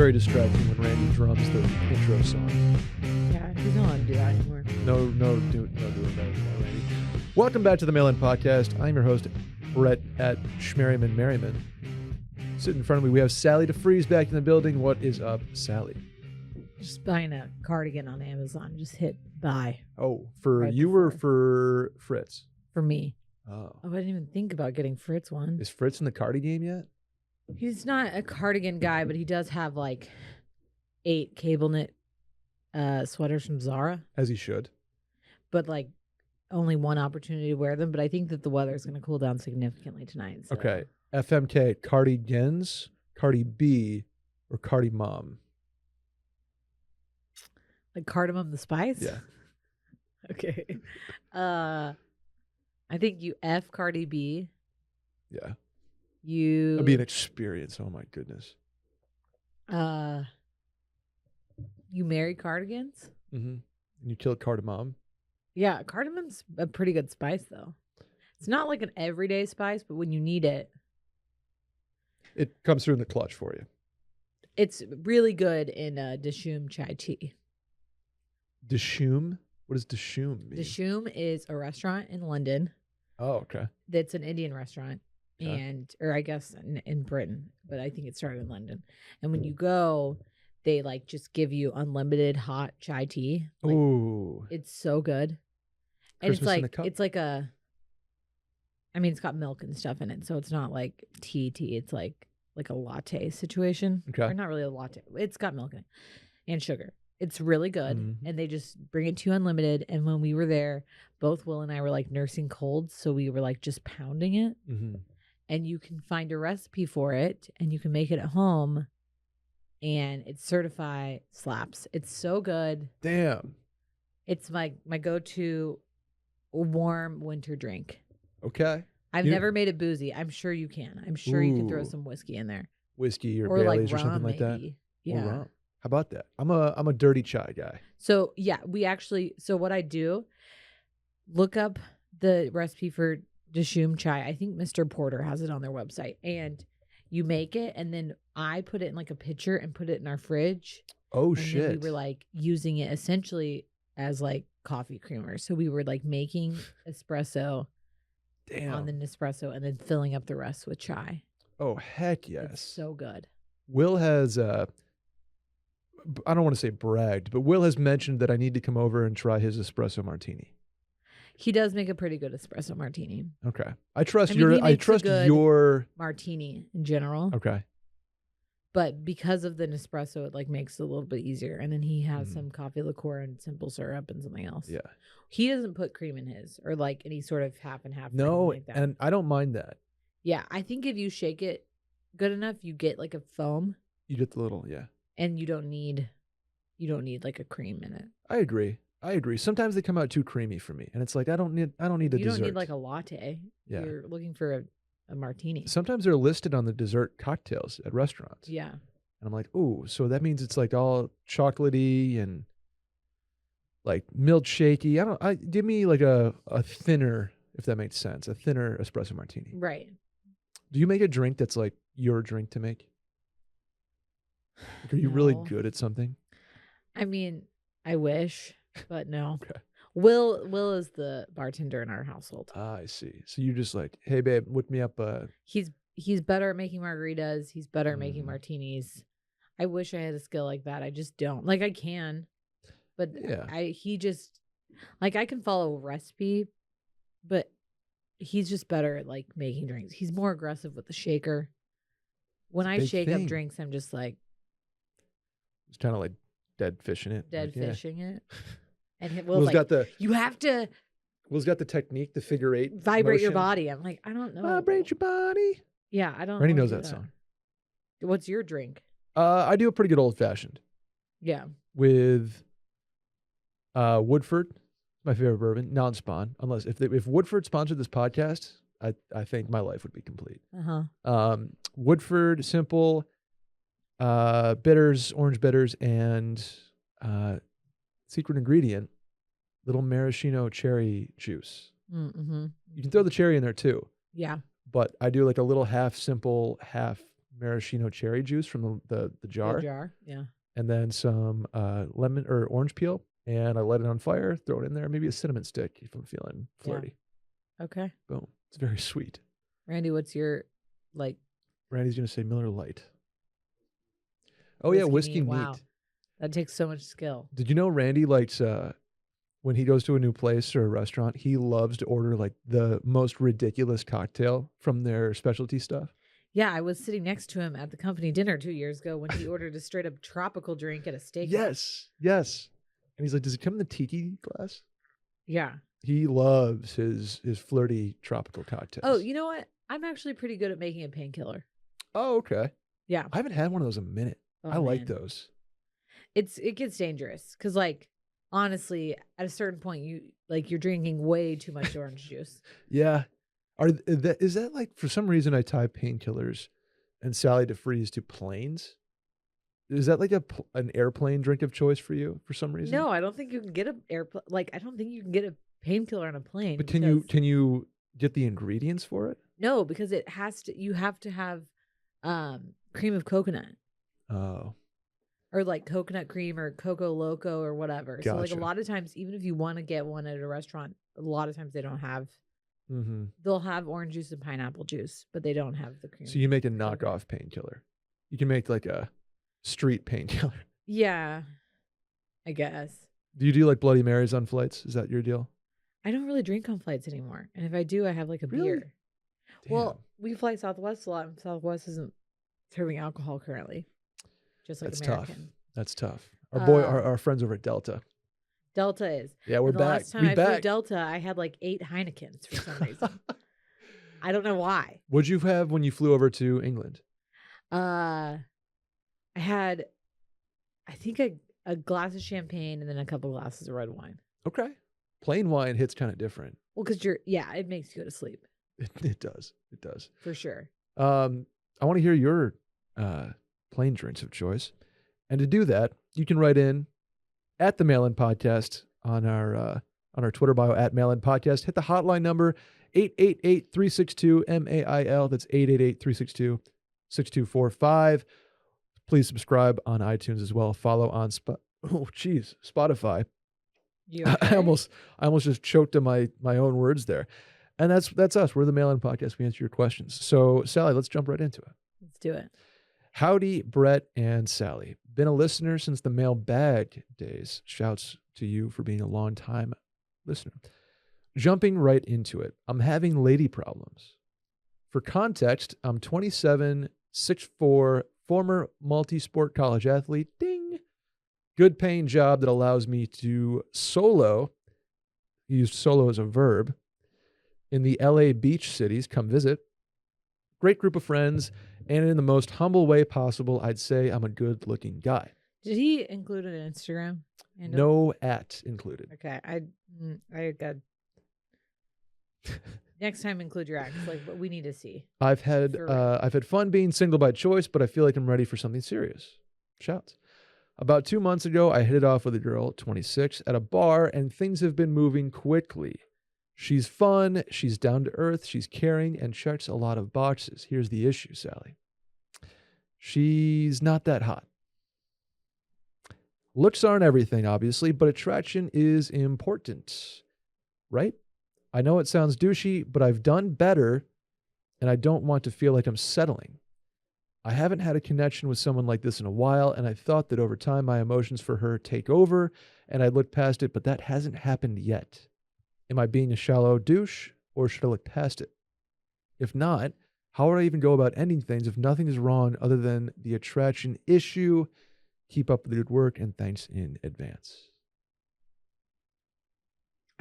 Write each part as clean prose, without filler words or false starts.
very distracting when Randy drums the intro song. Yeah, he's not allowed to do that anymore. No doing that anymore, Randy. Welcome back to the Mail-In Podcast. I'm your host, Brett at Merriman. Sitting in front of me, we have Sally DeFries back in the building. What is up, Sally? Just buying a cardigan on Amazon. Just hit buy. Oh, for right you before. or for Fritz? For me. Oh. I didn't even think about getting Fritz one. Is Fritz in the cardi game yet? He's not a cardigan guy, but he does have like 8 cable knit sweaters from Zara. As he should. But like only one opportunity to wear them. But I think that the weather is going to cool down significantly tonight. So. Okay. FMK, cardigans, Cardi B, or Cardamom? Like cardamom the spice? Yeah. Okay. I think you F Cardi B. Yeah. You It'll be an experience. Oh my goodness. You marry cardigans? Mm-hmm. And you kill Cardamom. Yeah, cardamom's a pretty good spice though. It's not like an everyday spice, but when you need it, It comes through in the clutch for you. it's really good in Dishoom chai tea. Dishoom? What does Dishoom mean? Dishoom is a restaurant in London Oh, okay. that's an Indian restaurant. Okay. Or I guess in Britain, but I think it started in London. And when you go, they like just give you unlimited hot chai tea. Like, Ooh. it's so good. And Christmas in a cup? it's like it's got milk and stuff in it, so it's not like tea. It's like a latte situation. Okay. Or not really a latte. It's got milk in it and sugar. It's really good. Mhm. And they just bring it to you unlimited. And when we were there, both Will and I were like nursing colds, so we were like just pounding it. Mm-hmm. And you can find a recipe for it and you can make it at home, and it's certified slaps. It's so good. Damn. It's my go-to warm winter drink. Okay. I've never made it boozy. I'm sure you can. I'm sure you can throw Ooh. some whiskey in there. Whiskey or like Baileys or something rum, like that. maybe. Or Yeah. rum. How about that? I'm a dirty chai guy. So yeah, so what I do, look up the recipe for Dishoom chai. I think Mr. Porter has it on their website. And you make it, and then I put it in like a pitcher and put it in our fridge. Oh, And shit. then we were like using it essentially as like coffee creamer. So we were like making espresso Damn. on the Nespresso and then filling up the rest with chai. Oh, heck yes. It's so good. Will has, I don't want to say bragged, but Will has mentioned that I need to come over and try his Espresso Martini. He does make a pretty good espresso martini. Okay. I trust I mean, he I makes a trust good- your. Martini in general. Okay. But because of the Nespresso, it like makes it a little bit easier. And then he has Mhm. some coffee liqueur and simple syrup and something else. Yeah. He doesn't put cream in his or like any sort of half and half. or No, anything like that. and I don't mind that. Yeah, I think if you shake it good enough, you get like a foam, You get the little, yeah. and you don't need like a cream in it. I agree. Sometimes they come out too creamy for me, and it's like I don't need a You dessert. don't need like a latte. Yeah. You're looking for a martini. Sometimes they're listed on the dessert cocktails at restaurants. Yeah. And I'm like, ooh, so that means it's like all chocolatey and like milkshakey. Give me like a thinner, if that makes sense, a thinner espresso martini. Right. Do you make a drink that's like your drink to make? Like, are you really No. good at something? I mean, I wish, but no. Okay. Will is the bartender in our household. I see. So you're just like, hey babe, whip me up He's better at making margaritas. He's better at making Mm. martinis. I wish I had a skill like that. I just don't. Like I can, but Yeah. he just like I can follow a recipe, but he's just better at like making drinks. He's more aggressive with the shaker. When It's a I big shake thing. up drinks, I'm just like It's kind of like dead fishing it. dead Like, yeah. fishing it. And Will's Will's like, got the you have to technique, the figure 8 vibrate your motion. body. I'm like, I don't know. Vibrate your body. Yeah, I don't. Randy wanna knows do that song. What's your drink? I do a pretty good old fashioned Yeah. with Woodford, my favorite bourbon, non-spawn. Unless if Woodford sponsored this podcast, I think my life would be complete. Woodford, simple, bitters, orange bitters, and secret ingredient, little maraschino cherry juice. Mm-hmm. You can throw the cherry in there too, Yeah. but I do like a little half simple, half maraschino cherry juice from the The jar, jar. Yeah. and then some lemon or orange peel, and I light it on fire, throw it in there, maybe a cinnamon stick if I'm feeling flirty. Okay. Boom. It's very sweet. Randy, what's your like Randy's going to say Miller Lite. Oh, yeah, whiskey neat. Wow. That takes so much skill. Did you know Randy likes, when he goes to a new place or a restaurant, he loves to order like the most ridiculous cocktail from their specialty stuff? Yeah, I was sitting next to him at the company dinner 2 years ago when he ordered a straight up tropical drink at a steakhouse. Yes. And he's like, does it come in the tiki glass? Yeah. He loves his flirty tropical cocktails. Oh, you know what? I'm actually pretty good at making a painkiller. Oh, okay. Yeah. I haven't had one of those in a minute. Oh, I like man. those. It gets dangerous because, like, honestly, at a certain point, you're drinking way too much orange juice. Yeah. Is that like, for some reason I tie painkillers and Sally DeFries to planes? Is that like an airplane drink of choice for you for some reason? No, I don't think you can get I don't think you can get a painkiller on a plane. But can you get the ingredients for it? No, because you have to have cream of coconut. Oh. Or like coconut cream or Coco Loco or whatever. Gotcha. So like a lot of times, even if you want to get one at a restaurant, a lot of times they don't have. Mm-hmm. They'll have orange juice and pineapple juice, but they don't have the cream. So you make a knockoff painkiller. You can make like a street painkiller. Yeah, I guess. Do you do like Bloody Marys on flights? Is that your deal? I don't really drink on flights anymore. And if I do, I have like a beer. Damn. Well, we fly Southwest a lot, and Southwest isn't serving alcohol currently. Just like That's American. tough. That's tough. Our friends over at Delta. Delta is. Yeah, we're and the back. last time I flew Delta, I had like 8 Heinekens for some reason. I don't know why. What'd you have when you flew over to England? I had, I think a glass of champagne and then a couple glasses of red wine. Okay. Plain wine hits kind of different. Well, because it makes you go to sleep. It does. It does. For sure. I want to hear your plain drinks of choice. And to do that, you can write in at the Mail-In Podcast on our Twitter bio at Mail-In Podcast. Hit the hotline number 888-362-MAIL. That's 888-362-6245. Please subscribe on iTunes as well. Follow on Spotify. You okay? I almost just choked on my own words there. And that's us. We're the Mail-In Podcast. We answer your questions. So, Sally, let's jump right into it. Let's do it. Howdy, Brett and Sally. Been a listener since the mailbag days. Shouts to you for being a long-time listener. Jumping right into it. I'm having lady problems. For context, I'm 27, 6'4", former multi-sport college athlete. Ding. Good paying job that allows me to solo. He used solo as a verb. In the LA beach cities, come visit. Great group of friends, and in the most humble way possible, I'd say I'm a good-looking guy. Did he include an Instagram handle? No at included. Okay, I got. Next time, include your ex. Like, what we need to see. I've had fun being single by choice, but I feel like I'm ready for something serious. Shouts. About 2 months ago, I hit it off with a girl, 26, at a bar, and things have been moving quickly. She's fun, she's down to earth, she's caring, and checks a lot of boxes. Here's the issue, Sally. She's not that hot. Looks aren't everything, obviously, but attraction is important, right? I know it sounds douchey, but I've done better, and I don't want to feel like I'm settling. I haven't had a connection with someone like this in a while, and I thought that over time my emotions for her take over, and I'd look past it, but that hasn't happened yet. Am I being a shallow douche, or should I look past it? If not, how would I even go about ending things if nothing is wrong other than the attraction issue? Keep up the good work, and thanks in advance.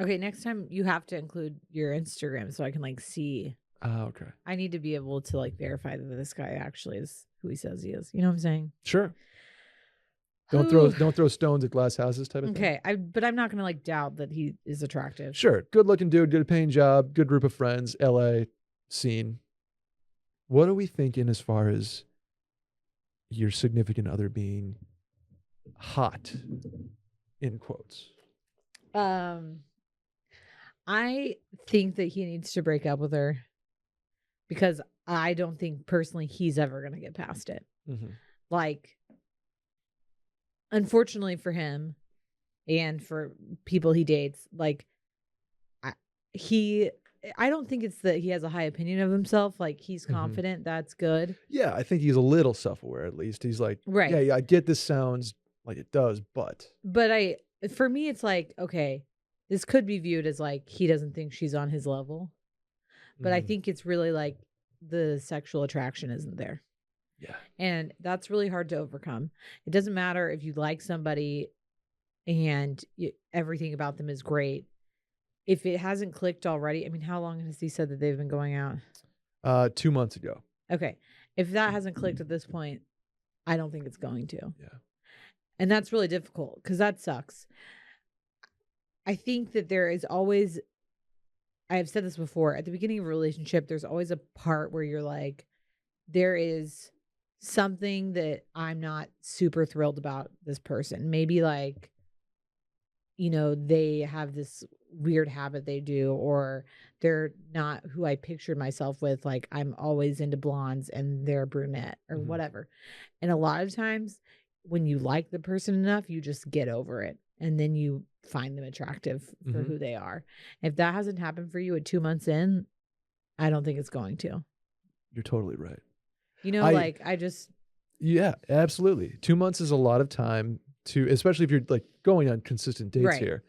Okay, next time you have to include your Instagram so I can like see. Okay. I need to be able to like verify that this guy actually is who he says he is. You know what I'm saying? Sure. Don't throw stones at glass houses type of thing. Okay, but I'm not gonna like doubt that he is attractive. Sure. Good looking dude, good paying job, good group of friends, LA scene. What are we thinking as far as your significant other being hot, in quotes? I think that he needs to break up with her because I don't think personally he's ever going to get past it. Mm-hmm. Like, unfortunately for him and for people he dates, like, I don't think it's that he has a high opinion of himself. Like, he's confident. That's good. Yeah, I think he's a little self-aware at least. He's like, Right. yeah, I get this sounds like it does, but For me, it's like, okay, this could be viewed as like he doesn't think she's on his level. But I think it's really like the sexual attraction isn't there. Yeah. And that's really hard to overcome. It doesn't matter if you like somebody and everything about them is great. If it hasn't clicked already, I mean, how long has he said that they've been going out? 2 months ago. Okay. If that hasn't clicked at this point, I don't think it's going to. Yeah. And that's really difficult because that sucks. I think that there is always, I have said this before, at the beginning of a relationship, there's always a part where you're like, there is something that I'm not super thrilled about this person. Maybe like, they have this weird habit they do, or they're not who I pictured myself with. Like, I'm always into blondes and they're brunette or whatever. And a lot of times when you like the person enough, you just get over it. And then you find them attractive for who they are. If that hasn't happened for you at 2 months in, I don't think it's going to. You're totally right. Yeah, absolutely. 2 months is a lot of time to, especially if you're like going on consistent dates here,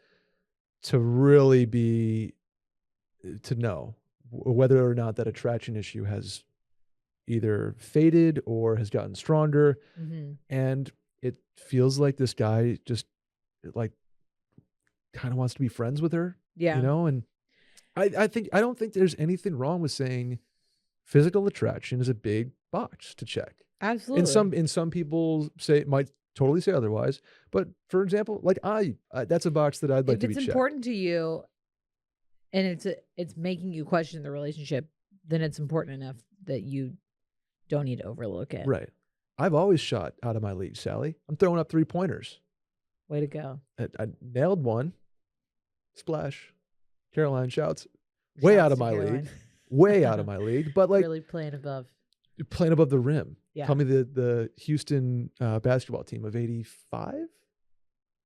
to really to know whether or not that attraction issue has either faded or has gotten stronger. And it feels like this guy just like kind of wants to be friends with her. Yeah. And I don't think there's anything wrong with saying physical attraction is a big box to check. Absolutely. In some people might totally say otherwise, but for example, like that's a box that I'd like to be checked. If it's important to you and it's making you question the relationship, then it's important enough that you don't need to overlook it. Right. I've always shot out of my league, Sally. I'm throwing up 3-pointers. Way to go. I nailed one. Splash. Caroline shouts. Way out of my league. Way out of my league. But like really playing above the rim. Yeah. Tell me the Houston basketball team of 85?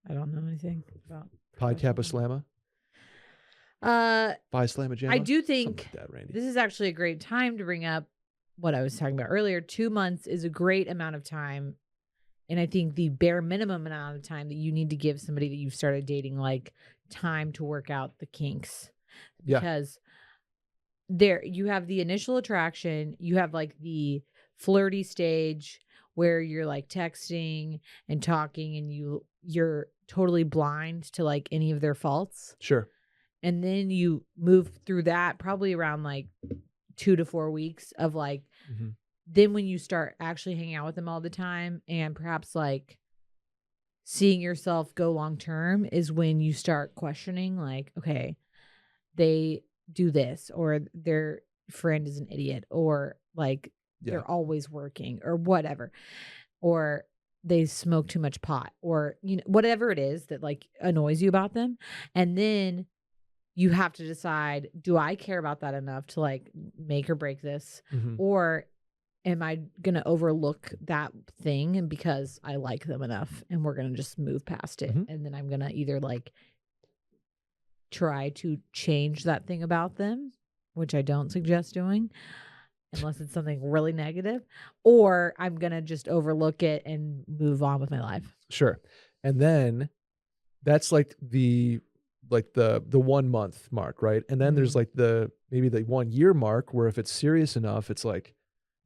I don't know anything about Pi Kappa Slamma. Phi Slamma Jamma. I do think like that, Randy. This is actually a great time to bring up what I was talking about earlier. 2 months is a great amount of time. And I think the bare minimum amount of time that you need to give somebody that you've started dating, like time to work out the kinks. Because there you have the initial attraction, you have like the flirty stage where you're like texting and talking and you're totally blind to like any of their faults. Sure. And then you move through that probably around like 2 to 4 weeks of like, then when you start actually hanging out with them all the time and perhaps like seeing yourself go long term is when you start questioning like, okay, they do this, or their friend is an idiot, or like they're always working or whatever, or they smoke too much pot, or whatever it is that like annoys you about them. And then you have to decide, do I care about that enough to like make or break this? Or am I going to overlook that thing and because I like them enough and we're going to just move past it? And then I'm going to either like try to change that thing about them, which I don't suggest doing unless it's something really negative, or I'm going to just overlook it and move on with my life. Sure. And then that's like the 1 month mark, right? And then there's like maybe the 1 year mark where if it's serious enough, it's like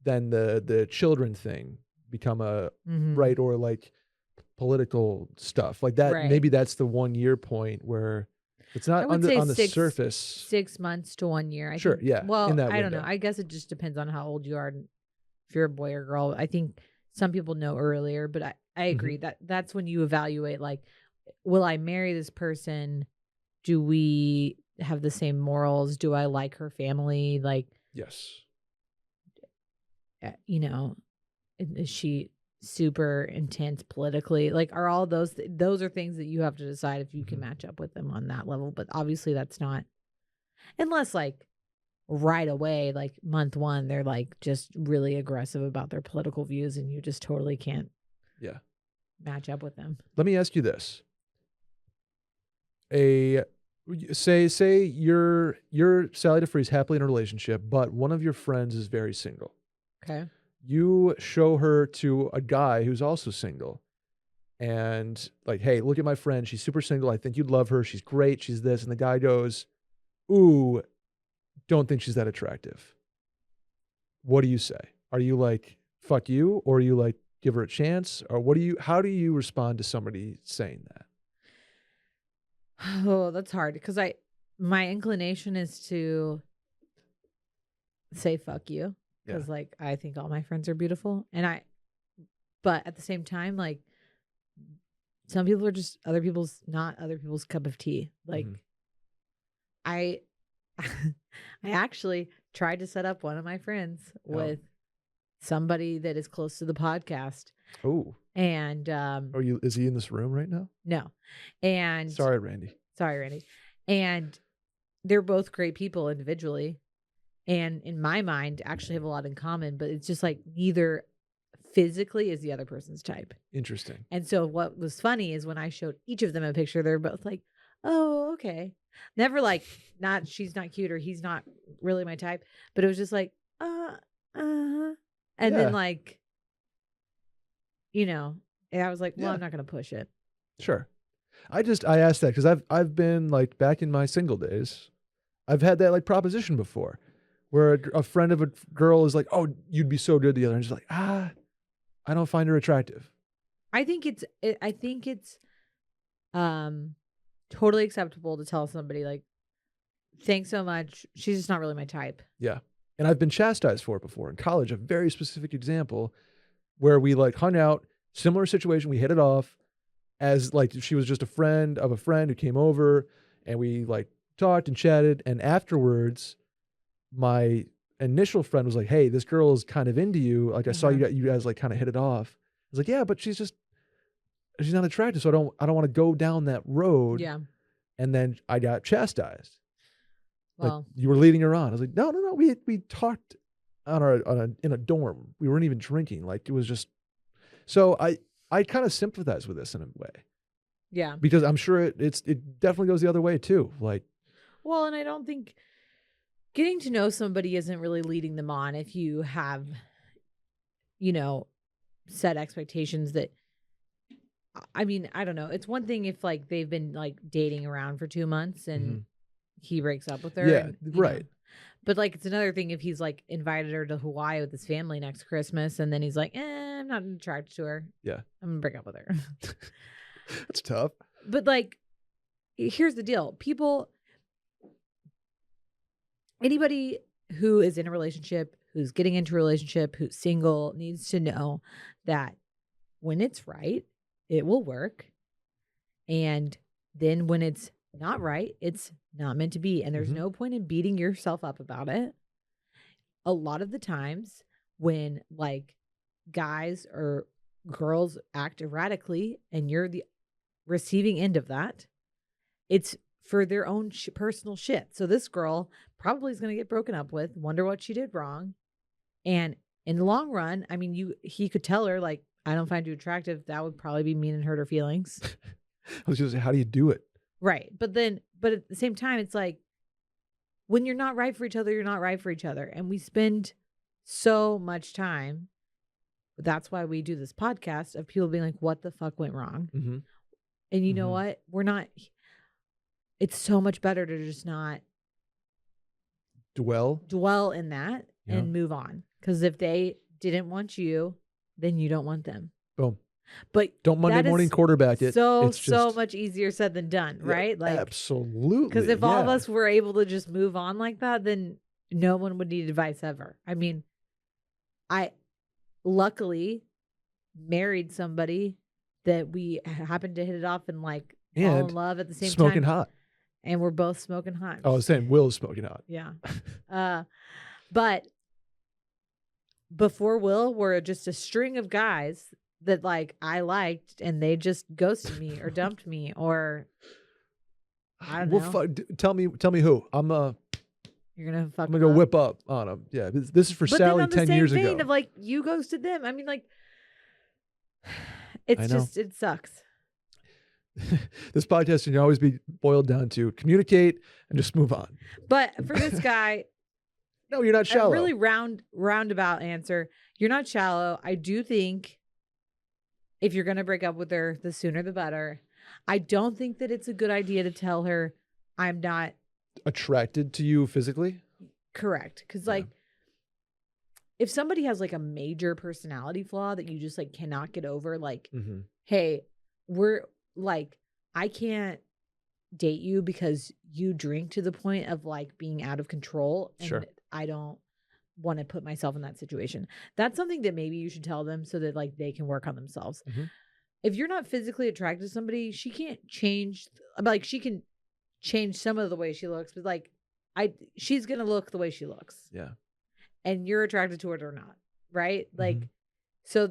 then the children thing become a right, or like political stuff like that. Maybe that's the 1 year point where it's not on the surface. 6 months to 1 year. I sure. think. Yeah. Well, in that I don't window. know. I guess it just depends on how old you are. If you're a boy or girl, I think some people know earlier, but I agree that's when you evaluate, like, will I marry this person? Do we have the same morals? Do I like her family? Like, yes. Is she super intense politically? Like, are all those are things that you have to decide if you can match up with them on that level. But obviously that's not, unless like right away, like month one, they're like just really aggressive about their political views, and you just totally can't Yeah. match up with them. Let me ask you this. Say you're Sally DeFries happily in a relationship, but one of your friends is very single. Okay. You show her to a guy who's also single, and like, hey, look at my friend. She's super single. I think you'd love her. She's great. She's this. And the guy goes, ooh, don't think she's that attractive. What do you say? Are you like, fuck you? Or are you like, give her a chance? Or how do you respond to somebody saying that? Oh, that's hard because my inclination is to say fuck you because like I think all my friends are beautiful, but at the same time, like some people are just not other people's cup of tea. Like I actually tried to set up one of my friends with somebody that is close to the podcast. Oh. And is he in this room right now? No. And Sorry, Randy. And they're both great people individually. And in my mind, actually have a lot in common, but it's just like neither physically is the other person's type. Interesting. And so what was funny is when I showed each of them a picture, they're both like, oh, okay. Never like, she's not cute or he's not really my type, but it was just like, and then like, and I was like, well, I'm not going to push it. Sure. I asked that because I've been like back in my single days, I've had that like proposition before where a friend of a girl is like, oh, you'd be so good together. And she's like, I don't find her attractive. I think it's totally acceptable to tell somebody like, thanks so much. She's just not really my type. Yeah. And I've been chastised for it before in college. A very specific example where we like hung out, similar situation. We hit it off as like she was just a friend of a friend who came over, and we like talked and chatted. And afterwards, my initial friend was like, hey, this girl is kind of into you. Like I saw you guys like kind of hit it off. I was like, yeah, but she's not attractive. So I don't want to go down that road. Yeah. And then I got chastised. Well, like, you were leading her on. I was like, no. We talked in a dorm. We weren't even drinking. Like it was just, so I kind of sympathize with this in a way. Yeah. Because I'm sure it definitely goes the other way too. Like, well, and I don't think getting to know somebody isn't really leading them on if you have, set expectations that, I mean, I don't know. It's one thing if like they've been like dating around for 2 months and he breaks up with her. Yeah, and, right. But like, it's another thing if he's like invited her to Hawaii with his family next Christmas and then he's like, I'm not attracted to her. Yeah. I'm going to break up with her. That's tough. But like, here's the deal. Anybody who is in a relationship, who's getting into a relationship, who's single, needs to know that when it's right, it will work. And then when it's not right, it's not meant to be. And there's no point in beating yourself up about it. A lot of the times when like guys or girls act erratically and you're the receiving end of that, it's for their own personal shit. So this girl probably is going to get broken up with, wonder what she did wrong. And in the long run, I mean, he could tell her like, I don't find you attractive. That would probably be mean and hurt her feelings. I was just say, how do you do it? Right. But at the same time, it's like when you're not right for each other, you're not right for each other. And we spend so much time. That's why we do this podcast of people being like, what the fuck went wrong? Mm-hmm. And you know what? It's so much better to just not dwell in that and move on. Because if they didn't want you, then you don't want them. Boom. But don't Monday morning quarterback it. So much easier said than done, right? Like absolutely. Because if all of us were able to just move on like that, then no one would need advice ever. I mean, I luckily married somebody that we happened to hit it off and like fall in love at the same time. Smoking hot. And we're both smoking hot. Oh, I was saying Will's smoking hot. Yeah. But before Will were just a string of guys that like I liked and they just ghosted me or dumped me or I don't know. Tell me who. I'm You're gonna fuck. I'm gonna go whip up on them. Yeah, this is for But Sally then on the 10 same years vein ago. of like you ghosted them. I mean, like I it's know. just it sucks. This podcast can always be boiled down to communicate and just move on. But for this guy, No, you're not a shallow. really roundabout answer. You're not shallow. I do think if you're gonna break up with her, the sooner the better. I don't think that it's a good idea to tell her I'm not Attracted to you physically? correct. Because like if somebody has like a major personality flaw that you just like cannot get over, like, Mm-hmm. hey, we're like, I can't date you because you drink to the point of like being out of control. And Sure. I don't want to put myself in that situation. That's something that maybe you should tell them so that like they can work on themselves. Mm-hmm. If you're not physically attracted to somebody, she can't change. Like she can change some of the way she looks, but like she's gonna look the way she looks. Yeah. And you're attracted to it or not, right? Like, so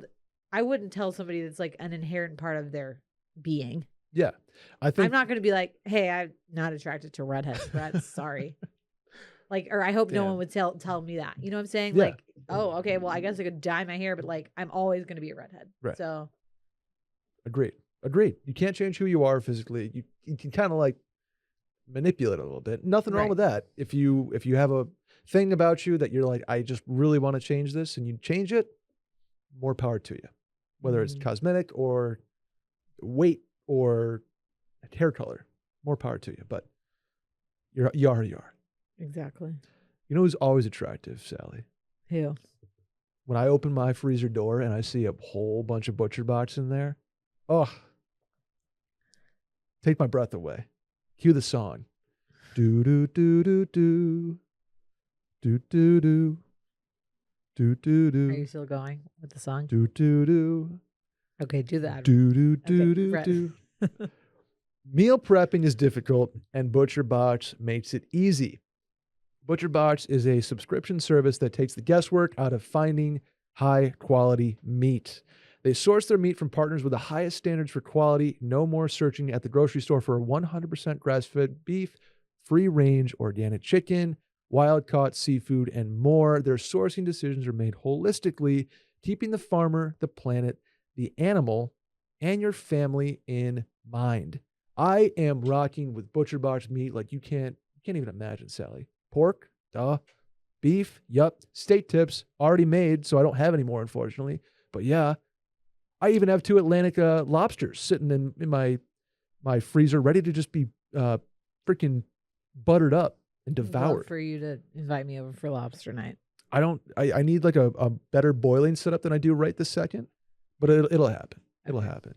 I wouldn't tell somebody that's like an inherent part of their being. Yeah. I think I'm not going to be like, hey, I'm not attracted to redheads, Brett. Sorry. Like, or I hope no one would tell me that. You know what I'm saying? Yeah. Like, oh, okay, well, I guess I could dye my hair, but like, I'm always going to be a redhead. Right. So. Agreed. You can't change who you are physically. You can kind of like manipulate it a little bit. Nothing wrong Right. with that. If you have a thing about you that you're like, I just really want to change this, and you change it, more power to you. Whether it's cosmetic or weight or hair color, more power to you. But you are. Exactly. You know who's always attractive, Sally? Who? When I open my freezer door and I see a whole bunch of butcher box in there, oh, take my breath away. Cue the song. Do do do do do do do do do do do. Are you still going with the song? Do do do. Okay, do that. Do do do Okay, do Brett. do. Meal prepping is difficult, and ButcherBox makes it easy. ButcherBox is a subscription service that takes the guesswork out of finding high-quality meat. They source their meat from partners with the highest standards for quality. No more searching at the grocery store for 100% grass-fed beef, free-range organic chicken, wild-caught seafood, and more. Their sourcing decisions are made holistically, keeping the farmer, the planet, the animal, and your family in mind. I am rocking with ButcherBox meat like you can't even imagine, Sally. Pork, duh. Beef, yup. Steak tips, already made, so I don't have any more, unfortunately. But yeah, I even have 2 Atlantic lobsters sitting in my freezer, ready to just be freaking buttered up and I'd love devoured. for you to invite me over for lobster night. I need like a better boiling setup than I do right this second, but it'll happen. It'll happen.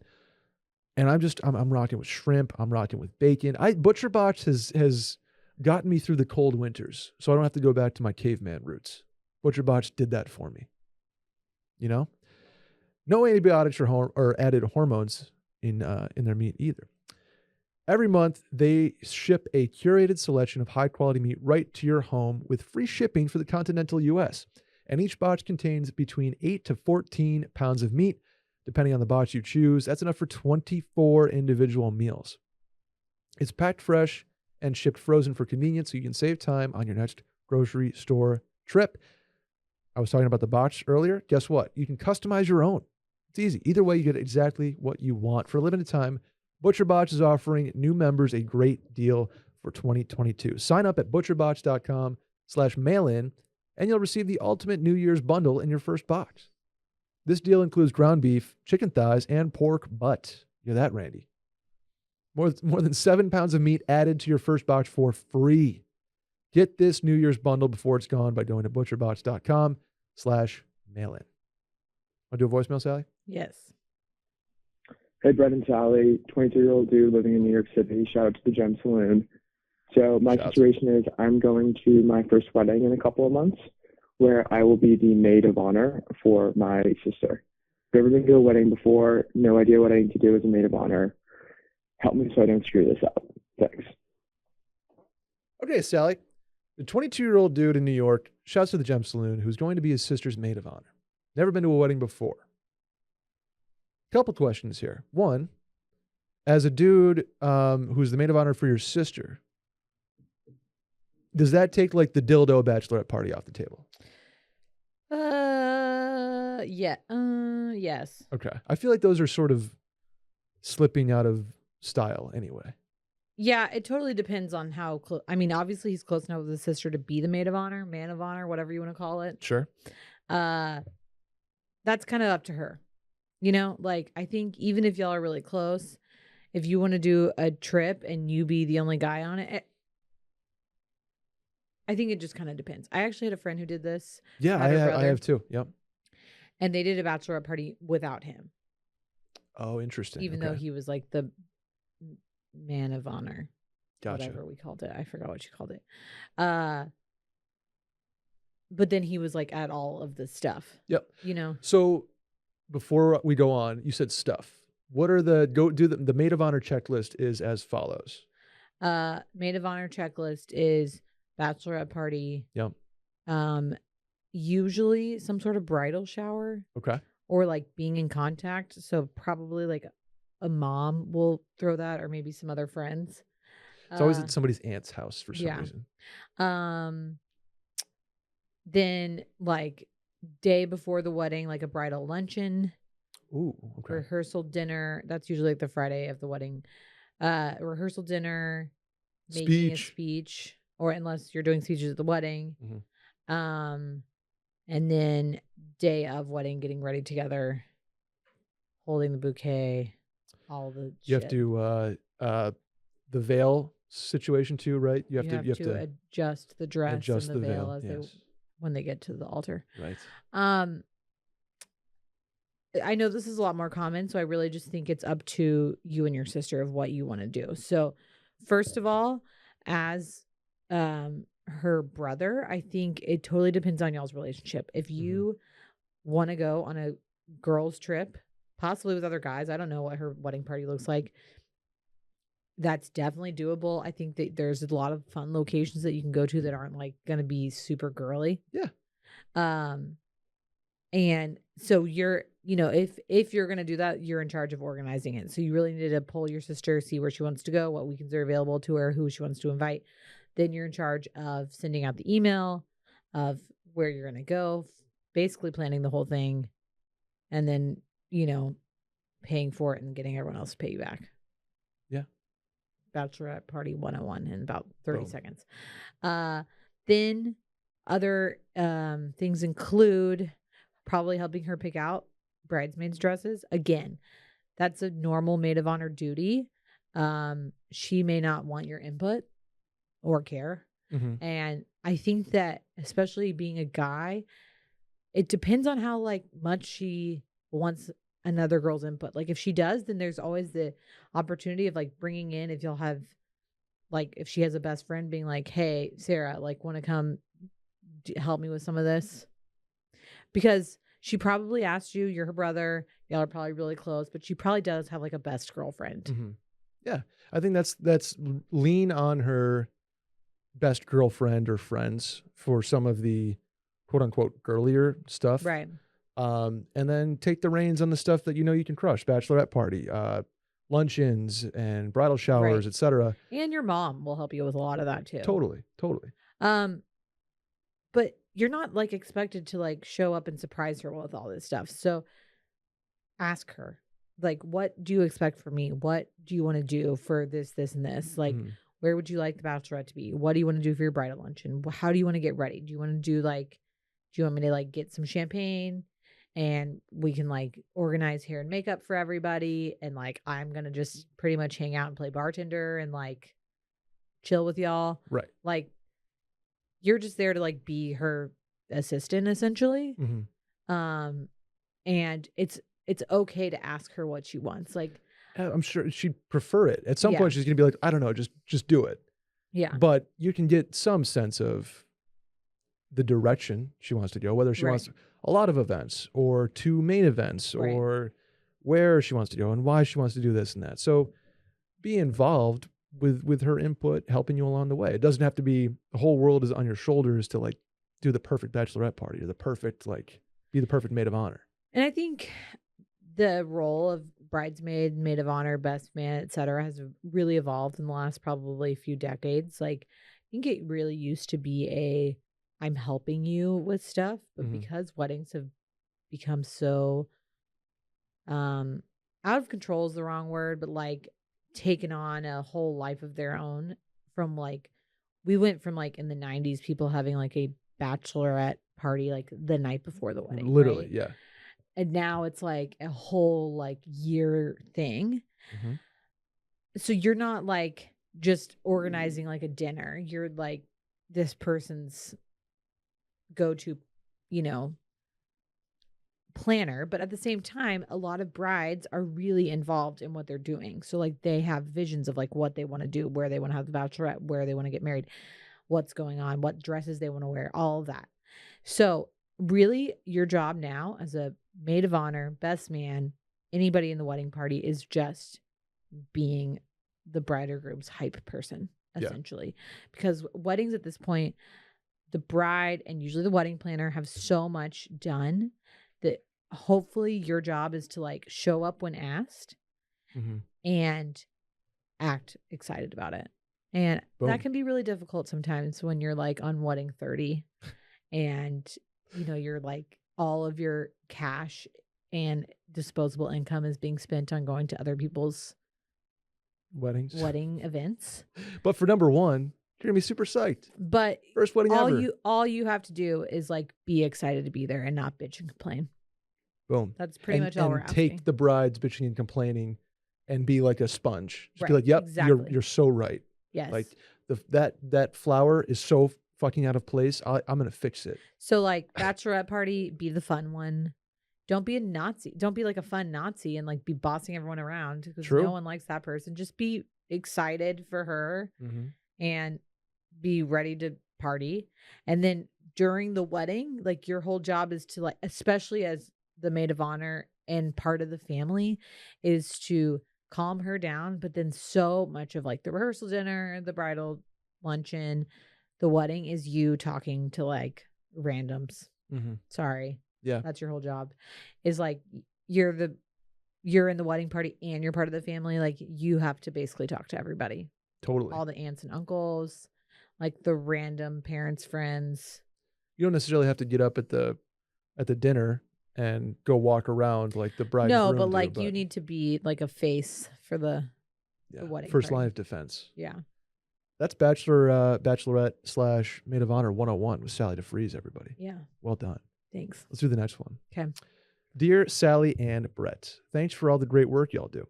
And I'm rocking with shrimp. I'm rocking with bacon. ButcherBox has gotten me through the cold winters, so I don't have to go back to my caveman roots. ButcherBox did that for me. You know, no antibiotics or added hormones in their meat either. Every month, they ship a curated selection of high-quality meat right to your home with free shipping for the continental U.S. And each box contains between 8 to 14 pounds of meat, depending on the box you choose. That's enough for 24 individual meals. It's packed fresh and shipped frozen for convenience, so you can save time on your next grocery store trip. I was talking about the box earlier. Guess what? You can customize your own. It's easy. Either way, you get exactly what you want. For a limited time, ButcherBox is offering new members a great deal for 2022. Sign up at butcherbox.com/mailin, and you'll receive the ultimate New Year's bundle in your first box. This deal includes ground beef, chicken thighs, and pork butt. Hear that, Randy? More than 7 pounds of meat added to your first box for free. Get this New Year's bundle before it's gone by going to butcherbox.com/mailin. Want to do a voicemail, Sally? Yes. Hey, Brett and Sally, 22-year-old dude living in New York City. Shout out to the Gem Saloon. So my situation is I'm going to my first wedding in a couple of months where I will be the maid of honor for my sister. Never been to a wedding before, no idea what I need to do as a maid of honor. Help me so I don't screw this up. Thanks. Okay, Sally. The 22-year-old dude in New York shouts to the Gem Saloon who's going to be his sister's maid of honor. Never been to a wedding before. Couple questions here. One, as a dude who's the maid of honor for your sister, does that take like the dildo bachelorette party off the table? Yeah. Yes. Okay. I feel like those are sort of slipping out of style anyway. Yeah, it totally depends on how close. I mean, obviously he's close enough with his sister to be the maid of honor, man of honor, whatever you want to call it. Sure. That's kind of up to her. Like I think even if y'all are really close, if you want to do a trip and you be the only guy on it, I think it just kind of depends. I actually had a friend who did this. Yeah, Had her I brother. have too. Yep. And they did a bachelorette party without him, Oh, interesting. even though he was like the man of honor, Gotcha. whatever we called it. I forgot what you called it. But then he was like at all of the stuff. Yep. So before we go on, you said stuff. What are the maid of honor checklist is as follows. Maid of honor checklist is bachelorette party. Yep. Usually some sort of bridal shower. Okay. Or like being in contact. So probably like a mom will throw that, or maybe some other friends. It's always at somebody's aunt's house for some reason. Then like day before the wedding, like a bridal luncheon. Ooh, okay. Rehearsal dinner. That's usually like the Friday of the wedding. Rehearsal dinner, making a speech, or unless you're doing speeches at the wedding. Mm-hmm. And then day of wedding, getting ready together, holding the bouquet, all the You shit. have to the veil situation too, right? You have to adjust the dress and the veil as yes. when they get to the altar. Right. I know this is a lot more common, so I really just think it's up to you and your sister of what you want to do. So, first of all, as her brother, I think it totally depends on y'all's relationship. If you want to go on a girls' trip, possibly with other guys, I don't know what her wedding party looks like. That's definitely doable. I think that there's a lot of fun locations that you can go to that aren't like going to be super girly. Yeah. And so if you're going to do that, you're in charge of organizing it. So you really need to pull your sister, see where she wants to go, what weekends are available to her, who she wants to invite. Then you're in charge of sending out the email of where you're going to go, basically planning the whole thing, and then, paying for it and getting everyone else to pay you back. Yeah. Bachelorette party 101 in about 30 seconds. Then other things include probably helping her pick out bridesmaids' dresses. Again, that's a normal maid of honor duty. She may not want your input or care. Mm-hmm. And I think that, especially being a guy, it depends on how like much she wants another girl's input. Like if she does, then there's always the opportunity of like bringing in, if you'll have like, if she has a best friend being like, hey, Sarah, like want to come help me with some of this? Because she probably asked you, you're her brother, y'all are probably really close, but she probably does have like a best girlfriend. Mm-hmm. Yeah. I think that's lean on her best girlfriend or friends for some of the quote unquote girlier stuff. Right. And then take the reins on the stuff that you can crush. Bachelorette party, luncheons and bridal showers, etc. And your mom will help you with a lot of that too. Totally. But you're not like expected to like show up and surprise her with all this stuff. So ask her, like, what do you expect from me? What do you want to do for this, and this? Like, where would you like the bachelorette to be? What do you want to do for your bridal luncheon? How do you want to get ready? Do you want me to like get some champagne and we can like organize hair and makeup for everybody? And like, I'm going to just pretty much hang out and play bartender and like chill with y'all. Right. Like, you're just there to like be her assistant essentially. Mm-hmm. And it's okay to ask her what she wants. Like, I'm sure she'd prefer it. At some point she's going to be like, I don't know, just do it. Yeah. But you can get some sense of the direction she wants to go, whether she wants a lot of events or 2 main events or where she wants to go and why she wants to do this and that. So be involved with her input, helping you along the way. It doesn't have to be the whole world is on your shoulders to like do the perfect bachelorette party or the perfect, like be the perfect maid of honor. And I think the role of bridesmaid, maid of honor, best man, etc., has really evolved in the last probably few decades. Like think it really used to be I'm helping you with stuff, but because weddings have become so out of control is the wrong word, but like taken on a whole life of their own from like we went from like in the 90s people having like a bachelorette party like the night before the wedding. Literally, right? yeah. And now it's like a whole like year thing. So you're not like just organizing like a dinner. You're like this person's go-to, planner. But at the same time, a lot of brides are really involved in what they're doing. So like they have visions of like what they want to do, where they want to have the bachelorette, where they want to get married, what's going on, what dresses they want to wear, all of that. So really your job now as a maid of honor, best man, anybody in the wedding party is just being the bride or groom's hype person, essentially. Because weddings at this point, the bride and usually the wedding planner have so much done that hopefully your job is to like show up when asked and act excited about it. And that can be really difficult sometimes when you're like on wedding 30 and you're like all of your cash and disposable income is being spent on going to other people's wedding events. But for number one, you're gonna be super psyched. But first wedding ever. All you have to do is like be excited to be there and not bitch and complain. Boom. That's pretty much all we're asking. Take the brides bitching and complaining and be like a sponge. Just be Right, like, yep, exactly. you're so right. Yes. Like that flower is so fucking out of place. I'm gonna fix it. So like bachelorette party, be the fun one. Don't be a Nazi. Don't be like a fun Nazi and like be bossing everyone around because no one likes that person. Just be excited for her and be ready to party. And then during the wedding, like your whole job is to like, especially as the maid of honor and part of the family, is to calm her down. But then so much of like the rehearsal dinner, the bridal luncheon, the wedding is you talking to like randoms. Sorry. Yeah. That's your whole job. Is like you're in the wedding party and you're part of the family. Like you have to basically talk to everybody. Totally. All the aunts and uncles, like the random parents, friends. You don't necessarily have to get up at the dinner and go walk around like the bride. No, and groom but like do, you need to be like a face for the wedding. First party. line of defense. Yeah. That's Bachelorette / Maid of Honor 101 with Sally deFries, everybody. Yeah. Well done. Thanks. Let's do the next one. Okay. Dear Sally and Brett, thanks for all the great work y'all do.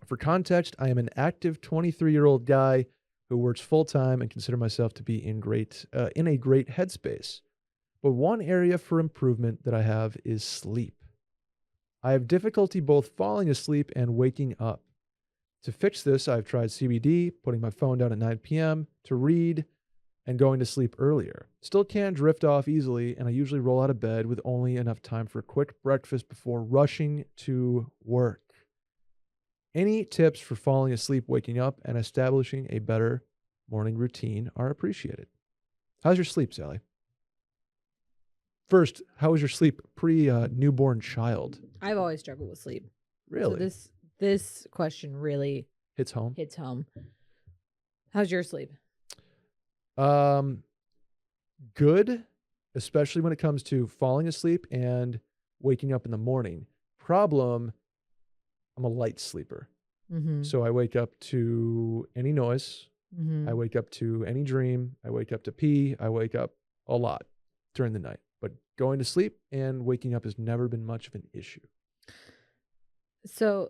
For context, I am an active 23-year-old guy who works full-time and consider myself to be in a great headspace. But one area for improvement that I have is sleep. I have difficulty both falling asleep and waking up. To fix this, I've tried CBD, putting my phone down at 9 p.m. to read, and going to sleep earlier. Still can drift off easily, and I usually roll out of bed with only enough time for a quick breakfast before rushing to work. Any tips for falling asleep, waking up, and establishing a better morning routine are appreciated. How's your sleep, Sally? First, how was your sleep pre-newborn child? I've always struggled with sleep. Really? So this question really hits home. How's your sleep? Good, especially when it comes to falling asleep and waking up in the morning. Problem, I'm a light sleeper. So I wake up to any noise. I wake up to any dream. I wake up to pee. I wake up a lot during the night. But going to sleep and waking up has never been much of an issue. So,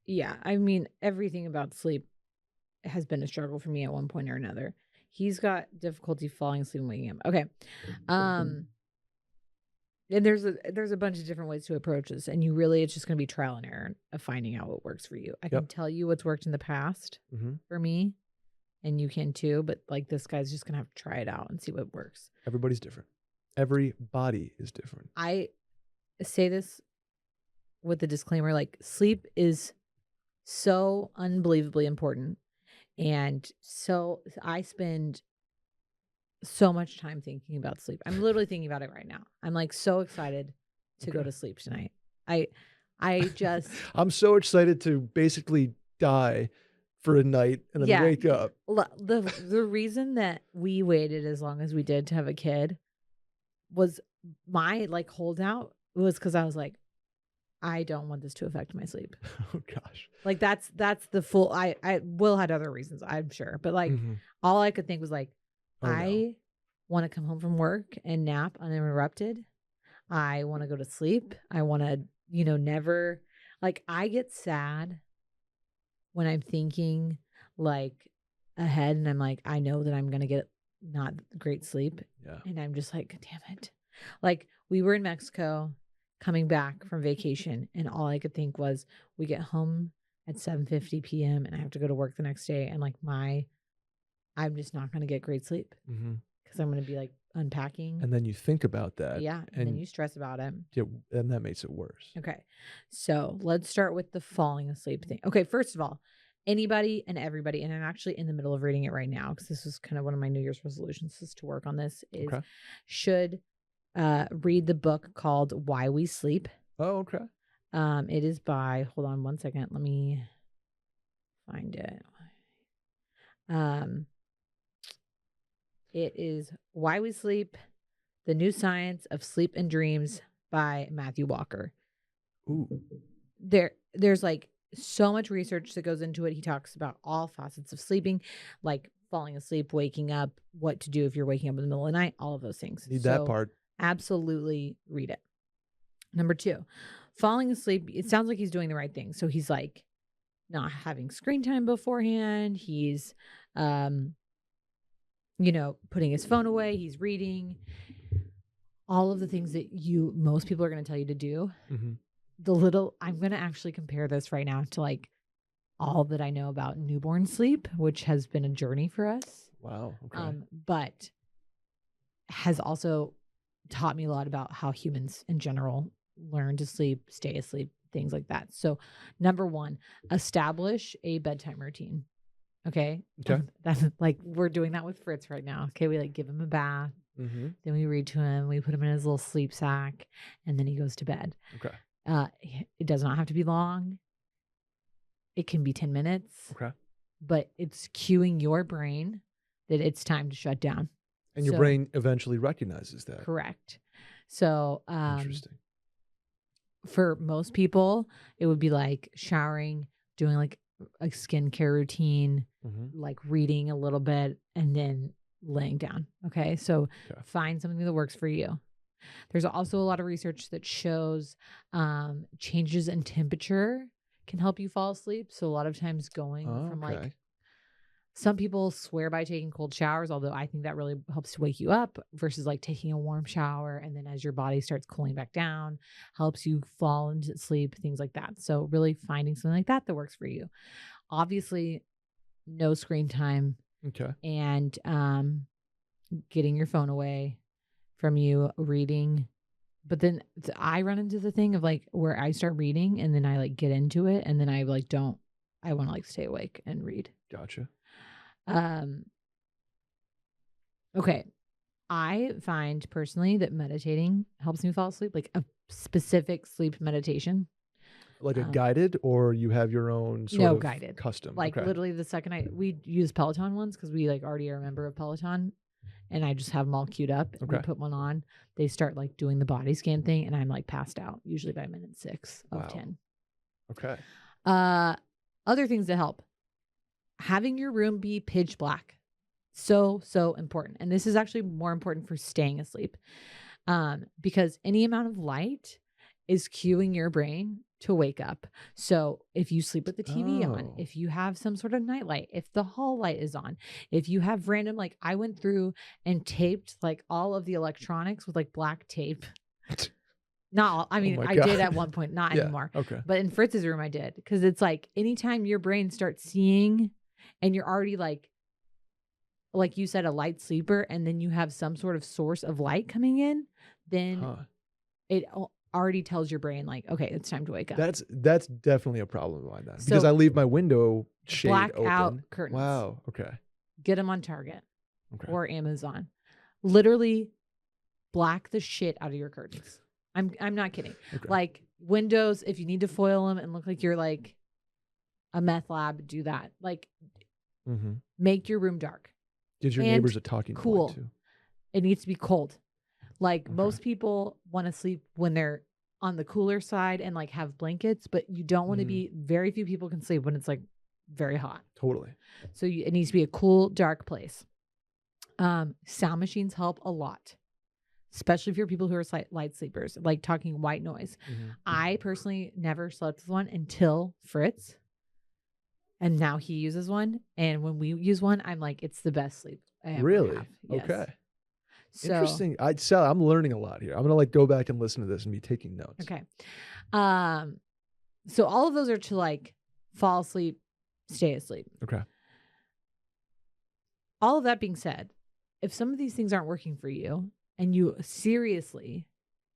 yeah, I mean, everything about sleep has been a struggle for me at one point or another. He's got difficulty falling asleep and waking up. Okay. And there's a bunch of different ways to approach this. And it's just going to be trial and error of finding out what works for you. I can tell you what's worked in the past for me, and you can too. But like this guy's just going to have to try it out and see what works. Everybody's different. Everybody is different. I say this with the disclaimer, like sleep is so unbelievably important. And so I spend so much time thinking about sleep. I'm literally thinking about it right now. I'm like so excited to go to sleep tonight. I just I'm so excited to basically die for a night and then Yeah. wake up. The reason that we waited as long as we did to have a kid was my like holdout was because I was like, I don't want this to affect my sleep. Oh gosh. Like that's the full. I Will had other reasons, I'm sure, but like all I could think was like, Oh, no. I want to come home from work and nap uninterrupted. I want to go to sleep. I want to, never like I get sad when I'm thinking like ahead and I'm like, I know that I'm going to get not great sleep. Yeah. And I'm just like, damn it. Like we were in Mexico coming back from vacation and all I could think was we get home at 7:50 p.m. and I have to go to work the next day and like I'm just not going to get great sleep because I'm going to be like unpacking. And then you think about that. Yeah. And then you stress about it. Yeah, and that makes it worse. Okay. So let's start with the falling asleep thing. Okay. First of all, anybody and everybody, and I'm actually in the middle of reading it right now because this was kind of one of my New Year's resolutions is to work on this, is should read the book called Why We Sleep. Oh, okay. It is by, hold on one second. Let me find it. It is Why We Sleep, The New Science of Sleep and Dreams by Matthew Walker. Ooh. There's like so much research that goes into it. He talks about all facets of sleeping, like falling asleep, waking up, what to do if you're waking up in the middle of the night, all of those things. Need that part. Absolutely read it. Number 2, falling asleep. It sounds like he's doing the right thing. So he's like not having screen time beforehand. He's, putting his phone away. He's reading all of the things that most people are going to tell you to do. I'm going to actually compare this right now to like all that I know about newborn sleep, which has been a journey for us. Wow. Okay. But has also taught me a lot about how humans in general learn to sleep, stay asleep, things like that. So number 1, establish a bedtime routine. Okay. That's like, we're doing that with Fritz right now. Okay. We like give him a bath. Then we read to him, we put him in his little sleep sack, and then he goes to bed. Okay. It does not have to be long. It can be 10 minutes. Okay. But it's cueing your brain that it's time to shut down. And your brain eventually recognizes that. Correct. So, interesting. For most people, it would be like showering, doing like a skincare routine, like reading a little bit, and then laying down. Okay. So find something that works for you. There's also a lot of research that shows changes in temperature can help you fall asleep. So a lot of times going from like, some people swear by taking cold showers, although I think that really helps to wake you up versus like taking a warm shower. And then as your body starts cooling back down, helps you fall into sleep, things like that. So really finding something like that works for you. Obviously, no screen time. Okay. And getting your phone away from you, reading. But then I run into the thing of like where I start reading and then I like get into it and then I like I want to like stay awake and read. Gotcha. Okay. I find personally that meditating helps me fall asleep, like a specific sleep meditation. Like a guided, or you have your own sort of guided custom? Like literally the second we use Peloton ones because we like already are a member of Peloton, and I just have them all queued up. And we put one on. They start like doing the body scan thing, and I'm like passed out usually by minute 6 of 10. Okay. Other things that help: having your room be pitch black. So important, and this is actually more important for staying asleep, because any amount of light is cueing your brain to wake up. So if you sleep with the TV on, if you have some sort of night light, if the hall light is on, if you have random, like I went through and taped like all of the electronics with like black tape. Not all, I mean, I did at one point, not anymore. Okay. But in Fritz's room I did, because it's like anytime your brain starts seeing and you're already like you said, a light sleeper, and then you have some sort of source of light coming in, then it already tells your brain like, okay, it's time to wake up. That's definitely a problem behind that, because I leave my window shade black open. Out curtains. Wow. Okay. Get them on Target or Amazon. Literally black the shit out of your curtains. I'm not kidding. Like windows, if you need to foil them and look like you're like a meth lab, do that. Like, Mm-hmm. make your room dark. Gives your And neighbors a talking cool. point too. It needs to be cold. Like Okay. most people want to sleep when they're on the cooler side and like have blankets, but you don't want to be, very few people can sleep when it's like very hot. Totally. So it needs to be a cool, dark place. Sound machines help a lot, especially if you're people who are light sleepers, like talking white noise. Mm-hmm. I personally never slept with one until Fritz. And now he uses one. And when we use one, I'm like, it's the best sleep I ever Really? have. Yes. Okay. So, Interesting. Sally, I'm learning a lot here. I'm gonna like go back and listen to this and be taking notes. Okay. So all of those are to like fall asleep, stay asleep. Okay. All of that being said, if some of these things aren't working for you and you seriously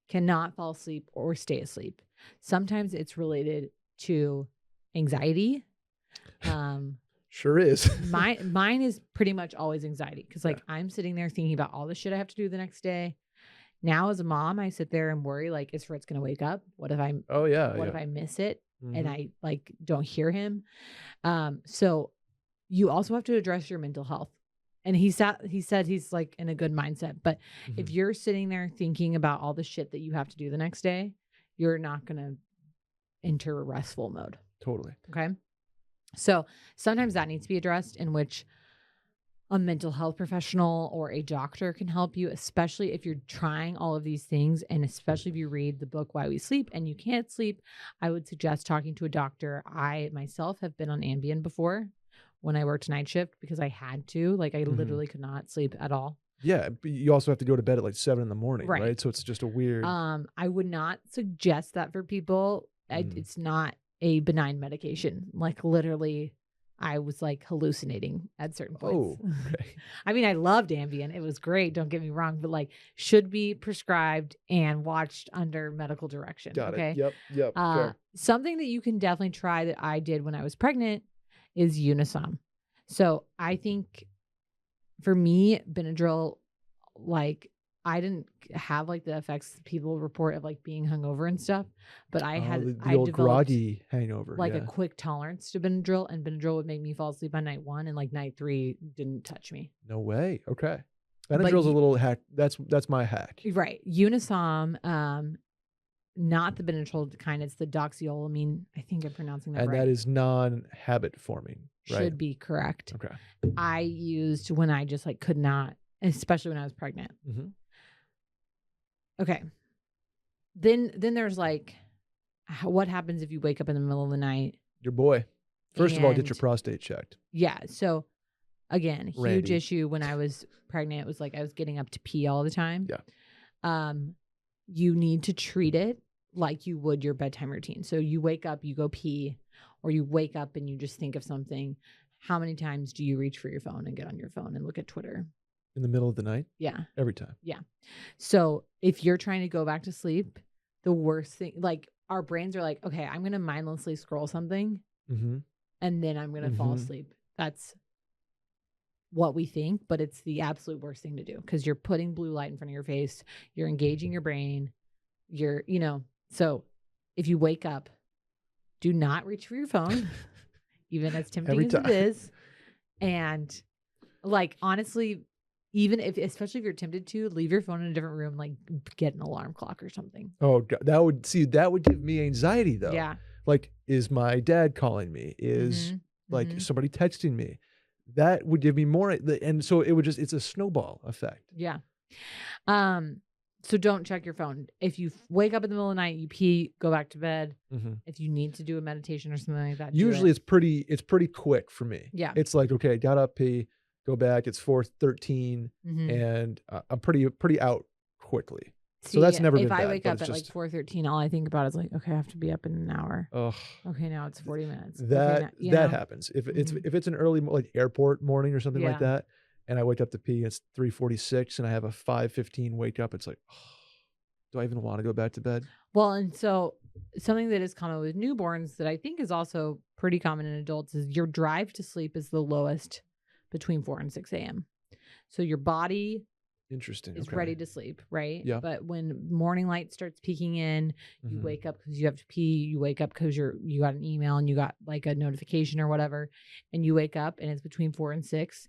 cannot fall asleep or stay asleep, sometimes it's related to anxiety. Sure is. Mine is pretty much always anxiety because like I'm sitting there thinking about all the shit I have to do the next day. Now as a mom, I sit there and worry like, is Fritz gonna wake up? What if I'm if I miss it and I like don't hear him? So you also have to address your mental health. And he said he's like in a good mindset. But if you're sitting there thinking about all the shit that you have to do the next day, you're not gonna enter a restful mode. Totally. Okay. So sometimes that needs to be addressed, in which a mental health professional or a doctor can help you, especially if you're trying all of these things. And especially if you read the book, Why We Sleep, and you can't sleep, I would suggest talking to a doctor. I myself have been on Ambien before when I worked night shift because I had to. Like I literally could not sleep at all. Yeah. But you also have to go to bed at like 7 a.m, Right. right? So it's just a weird. I would not suggest that for people. It's not a benign medication. Like literally, I was like hallucinating at certain points. Oh, okay. I mean, I loved Ambien. It was great. Don't get me wrong, but like should be prescribed and watched under medical direction. Got okay? it. Yep. Fair. Something that you can definitely try that I did when I was pregnant is Unisom. So I think for me, Benadryl, like I didn't have like the effects people report of like being hungover and stuff, but I had the old developed groggy hangover. like a quick tolerance to Benadryl, and Benadryl would make me fall asleep on night 1, and like night 3 didn't touch me. No way. Okay. Benadryl's a little hack. That's my hack. Right. Unisom, not the Benadryl kind. It's the doxylamine. I think I'm pronouncing that and right. that is non-habit forming. Right? Should be correct. Okay. I used when I just like could not, especially when I was pregnant. Okay. Then there's like, what happens if you wake up in the middle of the night? Your boy. First of all, get your And- prostate checked. Yeah. So again, huge Randy. issue when I was pregnant. It was like I was getting up to pee all the time. Yeah. You need to treat it like you would your bedtime routine. So you wake up, you go pee, or you wake up and you just think of something. How many times do you reach for your phone and get on your phone and look at Twitter? In the middle of the night? Yeah. Every time. Yeah. So if you're trying to go back to sleep, the worst thing, like our brains are like, okay, I'm going to mindlessly scroll something and then I'm going to fall asleep. That's what we think, but it's the absolute worst thing to do because you're putting blue light in front of your face. You're engaging your brain. So if you wake up, do not reach for your phone, even as tempting as it is. And like, honestly, even especially if you're tempted to, leave your phone in a different room, like get an alarm clock or something. Oh, God. That would give me anxiety though. Yeah. Like, is my dad calling me? Is like somebody texting me? That would give me more. And so it would it's a snowball effect. Yeah. So don't check your phone. If you wake up in the middle of the night, you pee, go back to bed. If you need to do a meditation or something like that, usually it's pretty quick for me. Yeah. It's like, okay, got up, pee, go back. It's 4:13 and I'm pretty out quickly. So that's never been If bad. I wake up at like 4:13, all I think about is like, okay, I have to be up in an hour. Ugh. Okay, now it's 40 minutes. That happens. If it's an early like airport morning or something like that, and I wake up to pee, and it's 3:46, and I have a 5:15 wake up. It's like, oh, do I even want to go back to bed? Well, and so something that is common with newborns that I think is also pretty common in adults is your drive to sleep is the lowest between 4 and 6 a.m. So your body Interesting. is Okay. ready to sleep, right? Yeah. But when morning light starts peeking in, you Mhm. wake up because you have to pee. You wake up because you got an email and you got like a notification or whatever, and you wake up and it's between 4 and 6.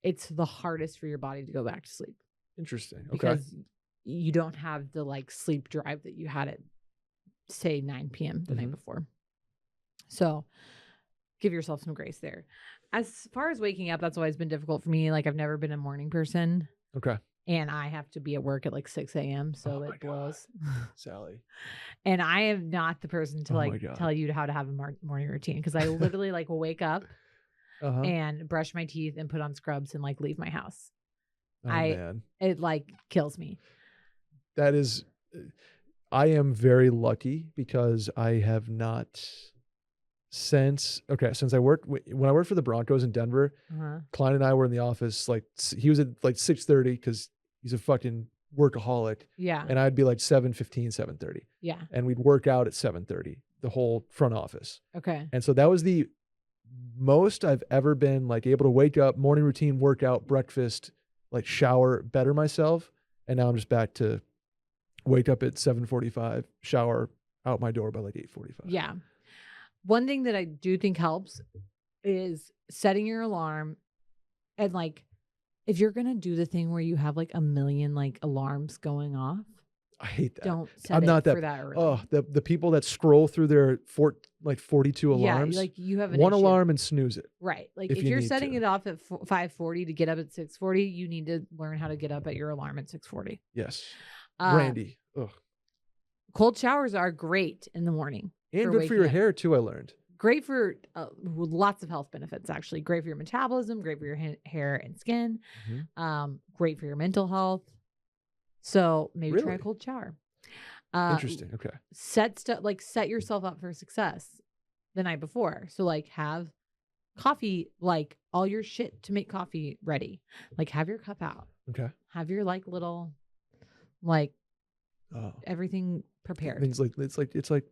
It's the hardest for your body to go back to sleep Interesting. Okay. because you don't have the like sleep drive that you had at say 9 p.m. the night Mhm. before. So give yourself some grace there. As far as waking up, that's always been difficult for me. Like I've never been a morning person. Okay. And I have to be at work at like 6 a.m. So Oh my it blows. Sally. And I am not the person to Oh my like God. tell you how to have a morning routine because I literally like will wake up Uh-huh. and brush my teeth and put on scrubs and like leave my house. Oh man. It like kills me. That is, I am very lucky because I have not since I worked when I worked for the Broncos in Denver. Uh-huh. Klein and I were in the office like he was at like 6:30 because he's a fucking workaholic, Yeah. and I'd be like 7:15, 7:30, Yeah. and we'd work out at 7:30, the whole front office. Okay. And so that was the most I've ever been like able to wake up, morning routine, workout, breakfast, like shower, better myself. And now I'm just back to wake up at 7:45, shower, out my door by like 8:45. Yeah. One thing that I do think helps is setting your alarm and like if you're going to do the thing where you have like a million like alarms going off, I hate that. don't set I'm it not that for that early. Oh, the people that scroll through their 42 alarms. Yeah, like you have one issue. alarm and snooze it. Right. Like if if you you're need setting to. it off at 5:40 to get up at 6:40, you need to learn how to get up at your alarm at 6:40. Yes. Uh, Brandy. Ugh. Cold showers are great in the morning. And for good for your waking up. hair too, I learned. Great for lots of health benefits, actually. Great for your metabolism, great for your hair and skin, great for your mental health. So maybe try a Really? cold shower. Interesting. Okay. Set yourself up for success the night before. So like have coffee, like all your shit to make coffee ready. Like have your cup out. Okay. Have your like little like Oh. everything prepared. Things like it's like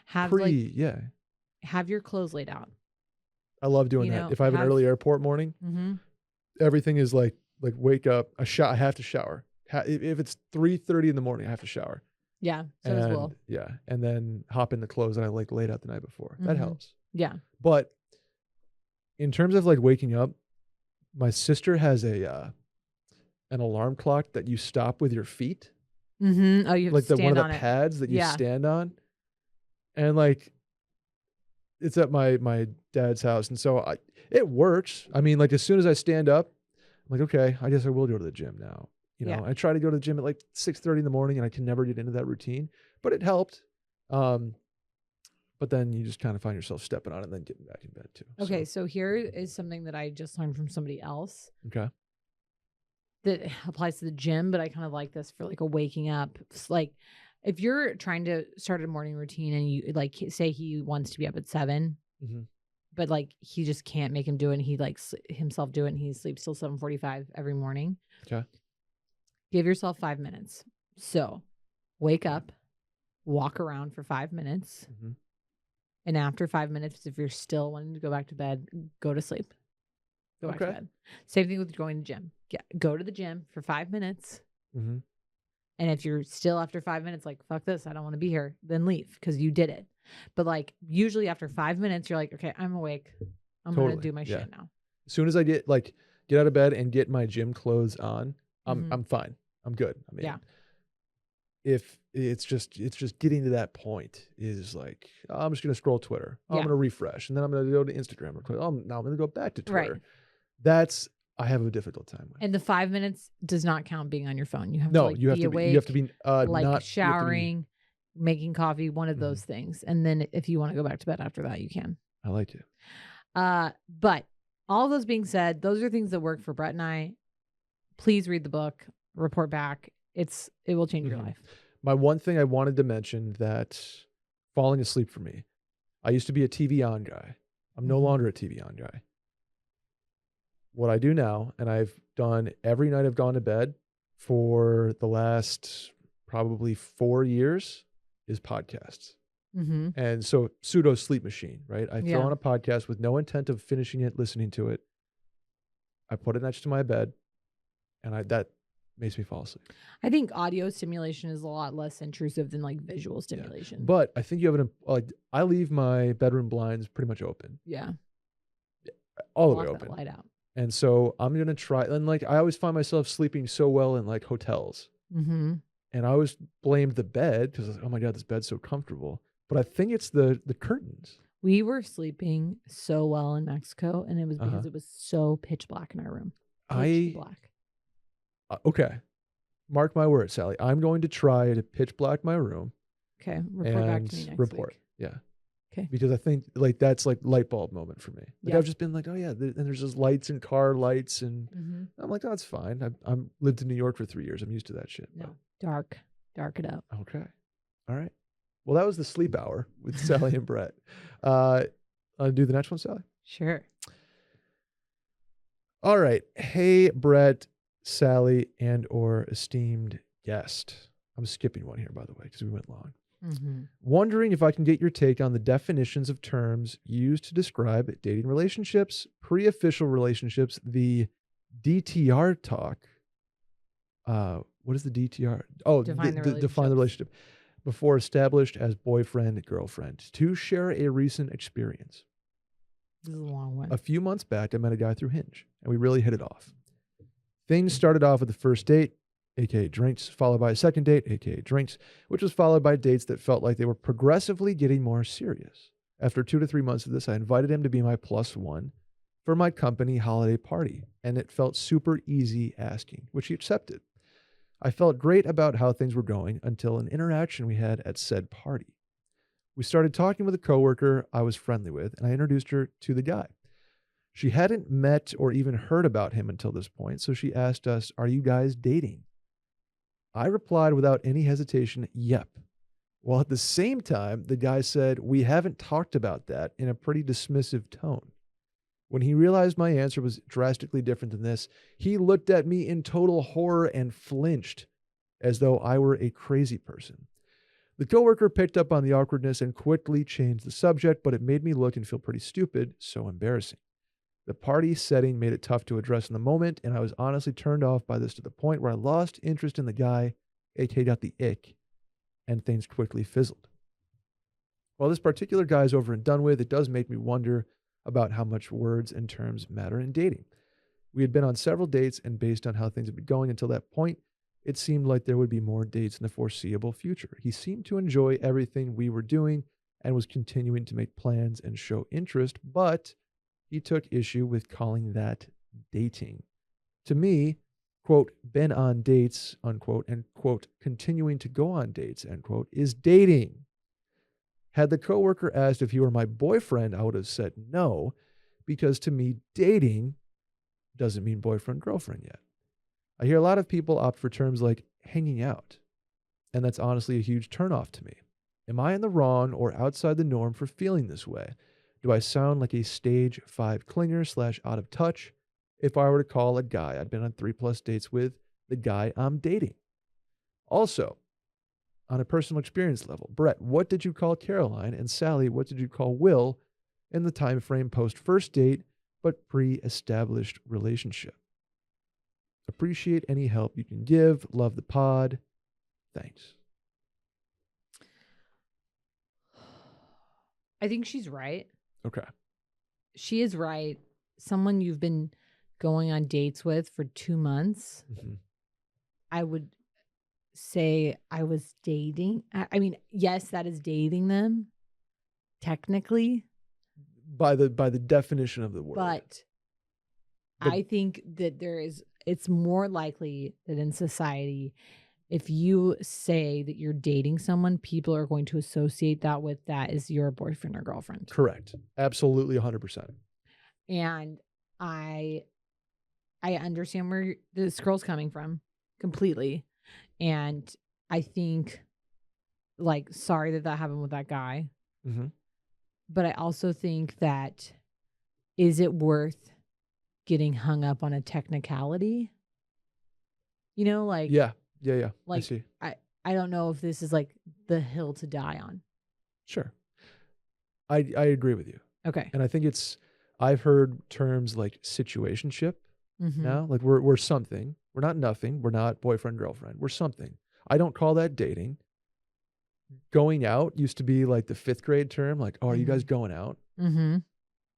Have yeah. have your clothes laid out. I love doing You that. know, If I have an early airport morning, everything is like wake up, I have to shower. If it's 3:30 in the morning, I have to shower. Yeah. So does Will. Yeah, and then hop in the clothes that I like laid out the night before. That helps. Yeah. But in terms of like waking up, my sister has an alarm clock that you stop with your feet. Oh, you have like to stand one of on the it. pads that you Yeah. stand on, and like it's at my dad's house, and so it works. I mean, like as soon as I stand up, I'm like, okay, I guess I will go to the gym now. You know, Yeah. I try to go to the gym at like 6:30 in the morning, and I can never get into that routine, but it helped. But then you just kind of find yourself stepping on it and then getting back in bed too. Okay, so here is something that I just learned from somebody else Okay. that applies to the gym, but I kind of like this for like a waking up. It's like if you're trying to start a morning routine and you like say he wants to be up at 7, but like he just can't make him do it and he like himself do it and he sleeps till 7:45 every morning. Okay. Give yourself 5 minutes. So wake up, walk around for 5 minutes. And after 5 minutes, if you're still wanting to go back to bed, go to sleep. Go back to bed. Same thing with going to the gym. Go to the gym for 5 minutes. And if you're still after 5 minutes, like, fuck this, I don't want to be here, then leave because you did it. But like usually after 5 minutes, you're like, okay, I'm awake. I'm going to do my shit now. As soon as I get out of bed and get my gym clothes on, I'm fine. I'm good. I mean, if it's just getting to that point is like, oh, I'm just going to scroll Twitter. Oh, I'm going to refresh. And then I'm going to go to Instagram. Now I'm going to go back to Twitter. Right. I have a difficult time with. And the 5 minutes does not count being on your phone. You have to like, be awake. You have to be like not showering, making coffee, one of those things. And then if you want to go back to bed after that, you can. I like to. But all those being said, those are things that work for Brett and I. Please read the book, report back. It will change your life. My one thing I wanted to mention that falling asleep for me, I used to be a TV on guy. I'm no longer a TV on guy. What I do now, and I've done every night I've gone to bed for the last probably 4 years, is podcasts. And so pseudo sleep machine, right? I throw on a podcast with no intent of finishing it, listening to it. I put it next to my bed, and makes me fall asleep. I think audio stimulation is a lot less intrusive than like visual stimulation. But I think you have like I leave my bedroom blinds pretty much open. Yeah. All the way Block that open. light out. And so I'm going to try. And like, I always find myself sleeping so well in like hotels. Mm-hmm. And I always blamed the bed because, oh my God, this bed's so comfortable. But I think it's the curtains. We were sleeping so well in Mexico, and it was because it was so pitch black in our room. Pitch black. Okay. Mark my words, Sally. I'm going to try to pitch black my room. Okay. Report back to me next week. Yeah. Okay. Because I think like that's like light bulb moment for me. Like Yeah. I've just been like, oh yeah, and there's just lights and car lights, and I'm like, oh, that's fine. I'm lived in New York for 3 years. I'm used to that shit. No, dark it up. Okay. All right. Well, that was the sleep hour with Sally and Brett. I'll do the next one, Sally. Sure. All right. Hey, Brett, Sally, and or esteemed guest. I'm skipping one here, by the way, because we went long. Wondering if I can get your take on the definitions of terms used to describe dating relationships, pre-official relationships, the DTR talk. What is the DTR? Oh, define the relationship before established as boyfriend, girlfriend, to share a recent experience. This is a long one. A few months back, I met a guy through Hinge, and we really hit it off. Things started off with the first date, aka drinks, followed by a second date, aka drinks, which was followed by dates that felt like they were progressively getting more serious. After 2 to 3 months of this, I invited him to be my +1 for my company holiday party, and it felt super easy asking, which he accepted. I felt great about how things were going until an interaction we had at said party. We started talking with a coworker I was friendly with, and I introduced her to the guy. She hadn't met or even heard about him until this point, so she asked us, "Are you guys dating?" I replied without any hesitation, "Yep." While at the same time, the guy said, "We haven't talked about that," in a pretty dismissive tone. When he realized my answer was drastically different than this, he looked at me in total horror and flinched, as though I were a crazy person. The coworker picked up on the awkwardness and quickly changed the subject, but it made me look and feel pretty stupid, so embarrassing. The party setting made it tough to address in the moment, and I was honestly turned off by this to the point where I lost interest in the guy, aka got the ick, and things quickly fizzled. While this particular guy is over and done with, it does make me wonder about how much words and terms matter in dating. We had been on several dates, and based on how things had been going until that point, it seemed like there would be more dates in the foreseeable future. He seemed to enjoy everything we were doing and was continuing to make plans and show interest, but he took issue with calling that dating. To me, quote, been on dates, unquote, and quote, continuing to go on dates, end quote, is dating. Had the coworker asked if he were my boyfriend, I would have said no, because to me, dating doesn't mean boyfriend, girlfriend yet. I hear a lot of people opt for terms like hanging out, and that's honestly a huge turnoff to me. Am I in the wrong or outside the norm for feeling this way? Do I sound like a stage 5 clinger / out of touch if I were to call a guy I'd been on 3+ dates with the guy I'm dating? Also, on a personal experience level, Brett, what did you call Caroline? And Sally, what did you call Will in the time frame post first date but pre-established relationship? Appreciate any help you can give. Love the pod. Thanks. I think she's right. Okay. She is right. Someone you've been going on dates with for 2 months, I would say I was dating. I mean, yes, that is dating them, technically. By the definition of the word. But I think that it's more likely that in society, if you say that you're dating someone, people are going to associate that is your boyfriend or girlfriend. Correct. Absolutely 100%. And I understand where this girl's coming from completely. And I think, like, sorry that happened with that guy. But I also think that, is it worth getting hung up on a technicality? You know, like... Yeah. Like, I see. I don't know if this is like the hill to die on. Sure. I agree with you. Okay. And I think I've heard terms like situationship now, like we're something, We're not nothing. We're not boyfriend, girlfriend. We're something. I don't call that dating. Going out used to be like the 5th grade term. Like, oh, are you guys going out? Mm-hmm.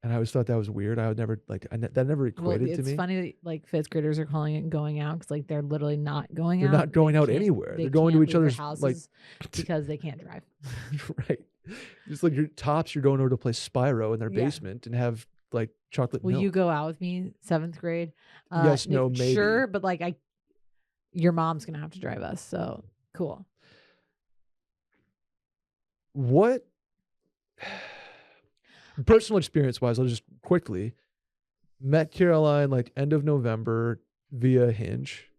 And I always thought that was weird. I would never like that never equated to me. It's funny that like 5th graders are calling it going out because like they're literally not going They're out. not going They out can't- anywhere. they They're going to can't each leave their other's houses because they can't drive. right. Just like your tops, you're going over to play Spyro in their Yeah. basement and have like chocolate Will milk. you go out with me 7th grade? Yes, no, maybe. Sure, but like your mom's gonna have to drive us. So cool. What personal experience wise, I'll just quickly met Caroline like end of November via Hinge,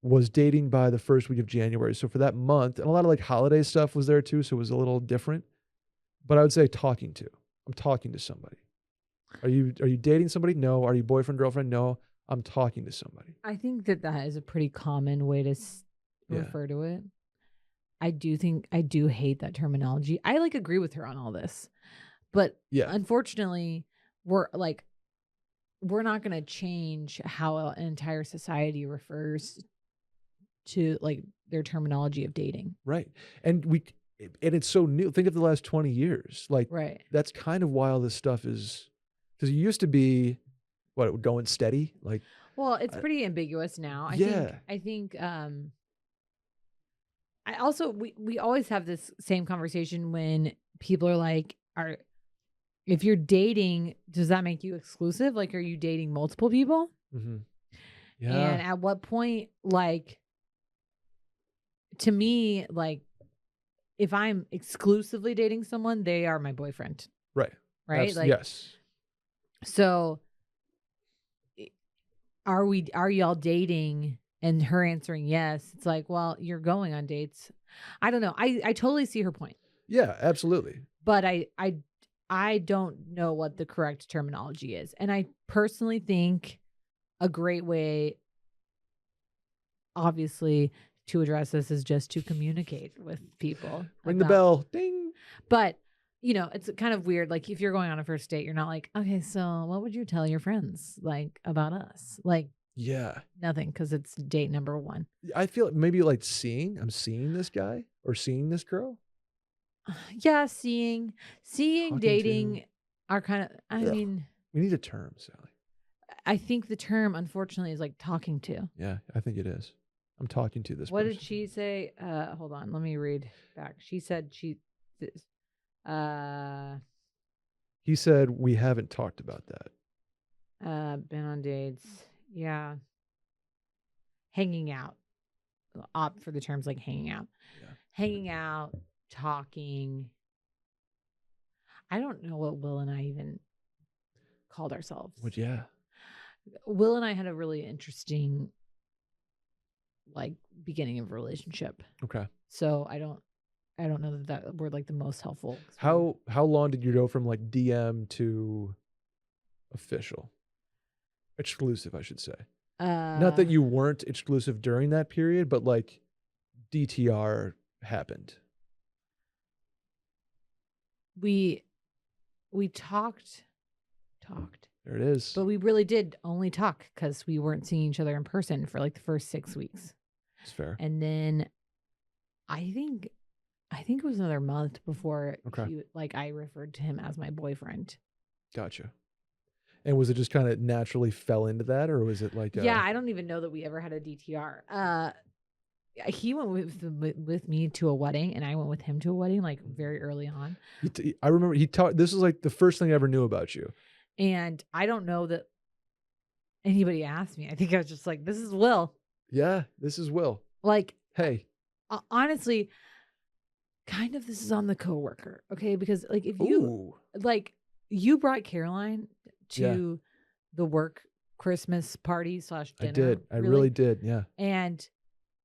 was dating by the first week of January. So for that month, and a lot of like holiday stuff was there too, so it was a little different. But I would say I'm talking to somebody. Are you dating somebody? No. Are you boyfriend, girlfriend? No. I'm talking to somebody. I think that is a pretty common way to refer to it. I do hate that terminology. I like agree with her on all this, but unfortunately, we're not going to change how an entire society refers to like their terminology of dating. Right. And it's so new. Think of the last 20 years. Like, right. That's kind of why all this stuff is, because it used to be, going steady? Like, well, it's pretty ambiguous now. I think, I also, we always have this same conversation when people are like, if you're dating, does that make you exclusive? Like, are you dating multiple people? Mm-hmm. Yeah. And at what point, like, to me, like, if I'm exclusively dating someone, they are my boyfriend. Right. Right? Like, yes. So are y'all dating? And her answering yes. It's like, well, you're going on dates. I don't know. I totally see her point. Yeah, absolutely. But I don't know what the correct terminology is. And I personally think a great way, obviously, to address this is just to communicate with people. Ring the bell. Ding. But, it's kind of weird. Like, if you're going on a first date, you're not like, okay, so what would you tell your friends, like, about us? Like, yeah. nothing, because it's date number 1. I feel maybe like I'm seeing this guy or seeing this girl. Yeah, seeing, Talking dating to. are kind of, I mean. We need a term, Sally. I think the term, unfortunately, is like talking to. Yeah, I think it is. I'm talking to this What person. did she say? Hold on, let me read back. She said He said, we haven't talked about that. been on dates. Yeah. Hanging out. Opt for the terms like hanging out. Yeah. Hanging out, talking. I don't know what Will and I even called ourselves. But yeah. Will and I had a really interesting like beginning of a relationship. Okay. So I don't know that we're like the most helpful. How long did you go from like DM to official? Exclusive, I should say. Not that you weren't exclusive during that period, but like DTR happened. We talked. There it is. But we really did only talk because we weren't seeing each other in person for like the first 6 weeks. It's fair. And then I think it was another month before I referred to him as my boyfriend. Gotcha. And was it just kind of naturally fell into that, or was it like? Yeah, I don't even know that we ever had a DTR. He went with me to a wedding, and I went with him to a wedding like very early on. I remember he taught. This is like the first thing I ever knew about you. And I don't know that anybody asked me. I think I was just like, "This is Will." Yeah, this is Will. Like, hey, honestly, kind of this is on the coworker, okay? Because like if you you brought Caroline to the work Christmas party / dinner. I did. I really did. Yeah. And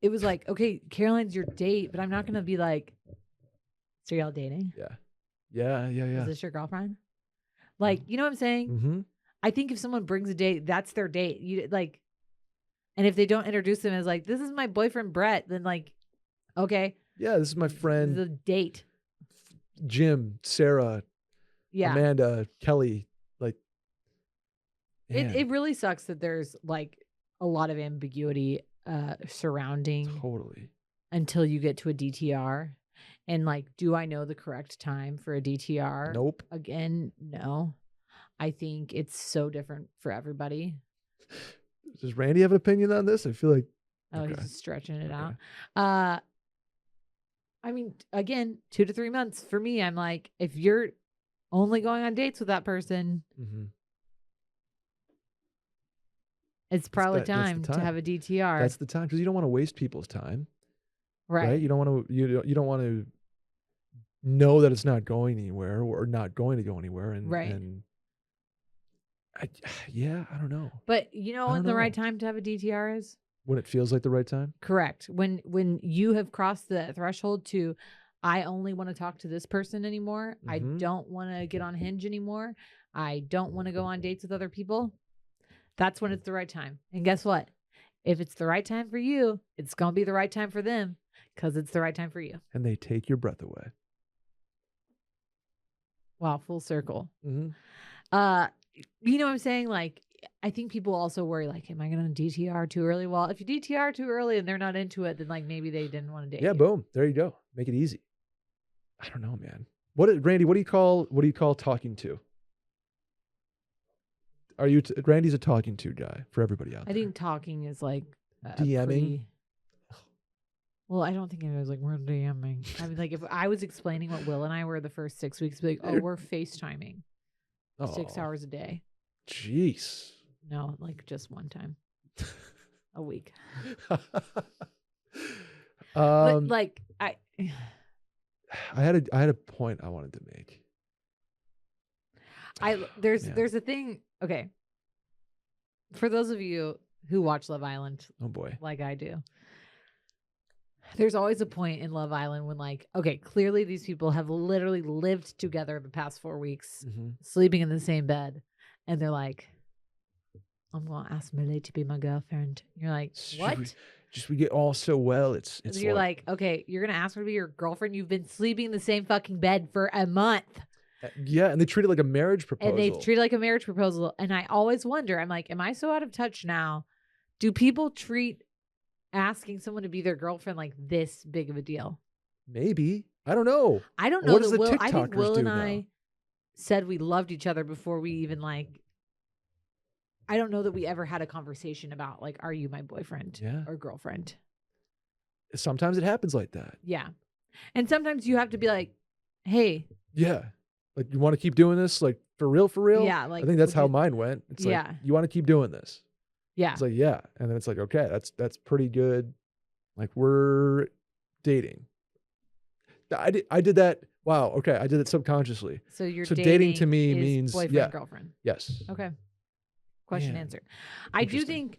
it was like, okay, Caroline's your date, but I'm not gonna be like, so y'all dating? Yeah. Is this your girlfriend? Like, you know what I'm saying? Mm-hmm. I think if someone brings a date, that's their date. You like, and if they don't introduce them as like, this is my boyfriend Brett, then like, okay. Yeah, this is my friend. The date. Jim, Sarah, Amanda, Kelly. Like, it really sucks that there's like a lot of ambiguity surrounding Totally. until you get to a DTR. And like, do I know the correct time for a DTR? Nope. Again, no. I think it's so different for everybody. Does Randy have an opinion on this? I feel like He's Okay. just stretching it Okay. out. I mean, again, 2 to 3 months for me. I'm like, if you're only going on dates with that person, it's probably that's the time to time. have a DTR. That's the time, because you don't want to waste people's time, right? right. You don't want to. You don't want to know that it's not going anywhere or not going to go anywhere, and Right. And I don't know But you know I when don't the right know. time to have a DTR is? when it feels like the right time. Correct. When you have crossed the threshold to, I only want to talk to this person anymore. I don't want to get on Hinge anymore. I don't want to go on dates with other people. That's when it's the right time. And guess what? If it's the right time for you, it's going to be the right time for them because it's the right time for you. And they take your breath away. Wow, full circle. Mm-hmm. You know what I'm saying? Like, I think people also worry, like, am I going to DTR too early? Well, if you DTR too early and they're not into it, then like maybe they didn't want to date Yeah, you. boom. There you go. Make it easy. I don't know, man. Randy, what do you call talking to? Are you Randy's a talking to guy for everybody out there. I think talking is like DMing. Well, I don't think it was like we're DMing. I mean, like if I was explaining what Will and I were the first 6 weeks, be like, oh, we're FaceTiming 6 hours a day. Jeez. No, like just one time a week. But like I had a point I wanted to make. There's a thing. Okay. For those of you who watch Love Island, Oh boy. like I do, there's always a point in Love Island when like, okay, clearly these people have literally lived together the past 4 weeks, sleeping in the same bed, and they're like, I'm gonna ask Millie to be my girlfriend. You're like, what? We get all so well. It's You're like, okay, you're gonna ask her to be your girlfriend. You've been sleeping in the same fucking bed for a month. Yeah, and they treat it like a marriage proposal. And they treat it like a marriage proposal. And I always wonder, I'm like, am I so out of touch now? Do people treat asking someone to be their girlfriend like this big of a deal? Maybe. I don't know. I don't know. What does the I think TikTokers Will do and now? I said we loved each other before we even like, I don't know that we ever had a conversation about like, are you my boyfriend or girlfriend? Sometimes it happens like that. Yeah. And sometimes you have to be like, hey. Yeah. Like, you want to keep doing this? Like, for real? Yeah. Like, I think that's how mine went. It's like, you want to keep doing this? Yeah. It's like, yeah. And then it's like, okay, that's pretty good. Like, we're dating. I did that. Wow. Okay. I did it subconsciously. So dating to me means boyfriend, girlfriend. Yes. Okay. Question answered. I do think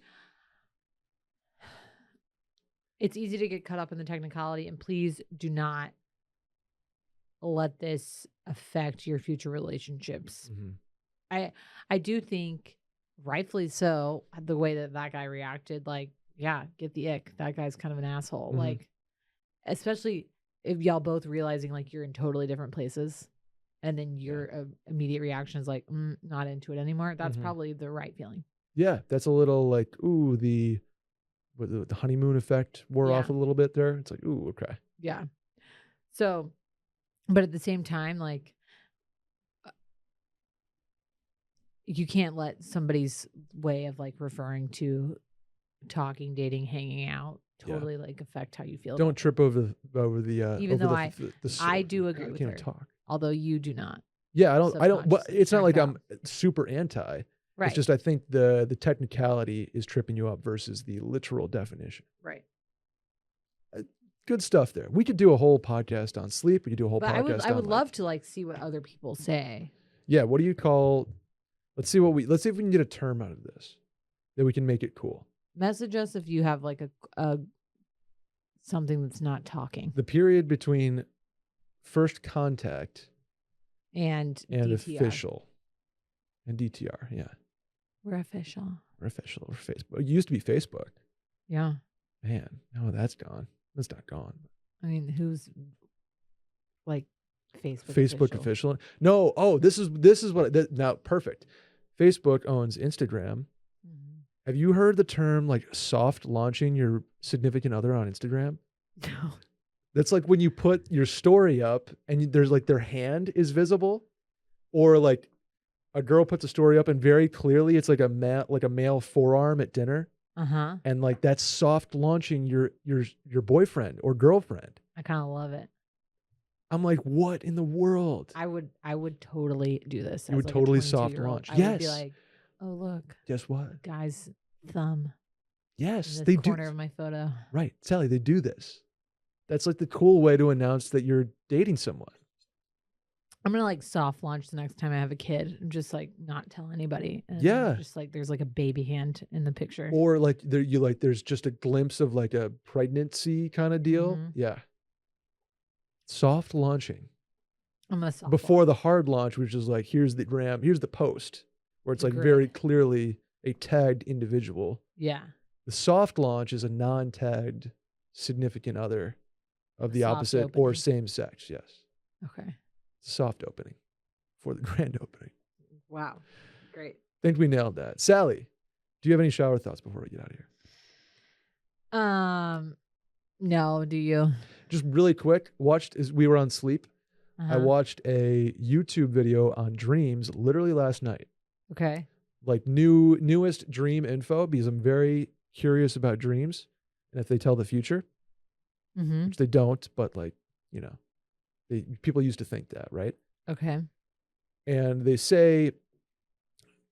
it's easy to get caught up in the technicality, and please do not let this affect your future relationships. I do think, rightfully so, the way that guy reacted, like, yeah, get the ick. That guy's kind of an asshole. Like, especially if y'all both realizing like you're in totally different places, and then your immediate reaction is like, not into it anymore. That's probably the right feeling. Yeah, that's a little like, ooh, the honeymoon effect wore off a little bit there. It's like, ooh, okay. Yeah. So, but at the same time, like, you can't let somebody's way of like referring to talking, dating, hanging out totally like affect how you feel. Don't trip over the even though I do agree with her. Talk. Although you do not. Yeah, I don't. But it's not like I'm super anti. Right. It's just I think the technicality is tripping you up versus the literal definition. Right. Good stuff there. We could do a whole podcast on sleep. We could do a whole podcast. I would love to like see what other people say. Yeah. What do you call? Let's see if we can get a term out of this that we can make it cool. Message us if you have like a something that's not talking. The period between first contact and DTR. official and DTR. Yeah. We're official. We're Facebook. It used to be Facebook. Yeah. Man, no, that's gone. That's not gone. I mean, who's like Facebook official? No. Oh, this is what now perfect. Facebook owns Instagram, Have you heard the term like soft launching your significant other on Instagram? No. That's like when you put your story up and there's like their hand is visible, or like a girl puts a story up and very clearly it's like a male forearm at dinner, and like that's soft launching your boyfriend or girlfriend. I kind of love it. I'm like, what in the world? I would totally do this. You would as, like, totally a soft 22-year-old. launch. I would Yes. be like, oh look, Guess what? guy's thumb Yes, in they this do. corner of my photo. Right, Sally, they do this. That's like the cool way to announce that you're dating someone. I'm gonna like soft launch the next time I have a kid and just like not tell anybody. And Yeah. just like there's like a baby hand in the picture. Or like there's just a glimpse of like a pregnancy kind of deal. Mhm. Yeah. Soft launching. I'm gonna soft Before launch. the hard launch, which is like, here's the gram, here's the post, where it's The like very grid. clearly a tagged individual. Yeah. The soft launch is a non-tagged significant other of the Soft opposite or opening. same sex. Yes. Okay. It's a soft opening for the grand opening. Wow. Great. Think we nailed that. Sally, do you have any shower thoughts before we get out of here? No, do you? Just really quick, as we were on sleep, I Uh-huh. watched a YouTube video on dreams literally last night. Okay. Like newest dream info, because I'm very curious about dreams and if they tell the future, Mm-hmm. which they don't, but like, you know, people used to think that, right? Okay. And they say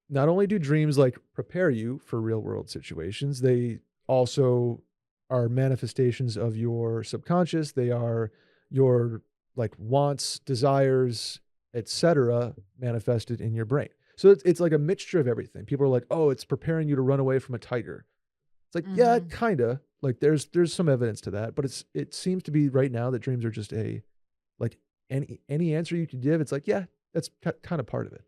not only do dreams like prepare you for real world situations, they also are manifestations of your subconscious. They are your like wants, desires, etc., manifested in your brain. So it's like a mixture of everything. People are like, "Oh, it's preparing you to run away from a tiger." It's like, yeah, Mhm. kind of. Like there's some evidence to that, but it seems to be right now that dreams are just like any answer you could give. It's like, yeah, that's kind of part of it.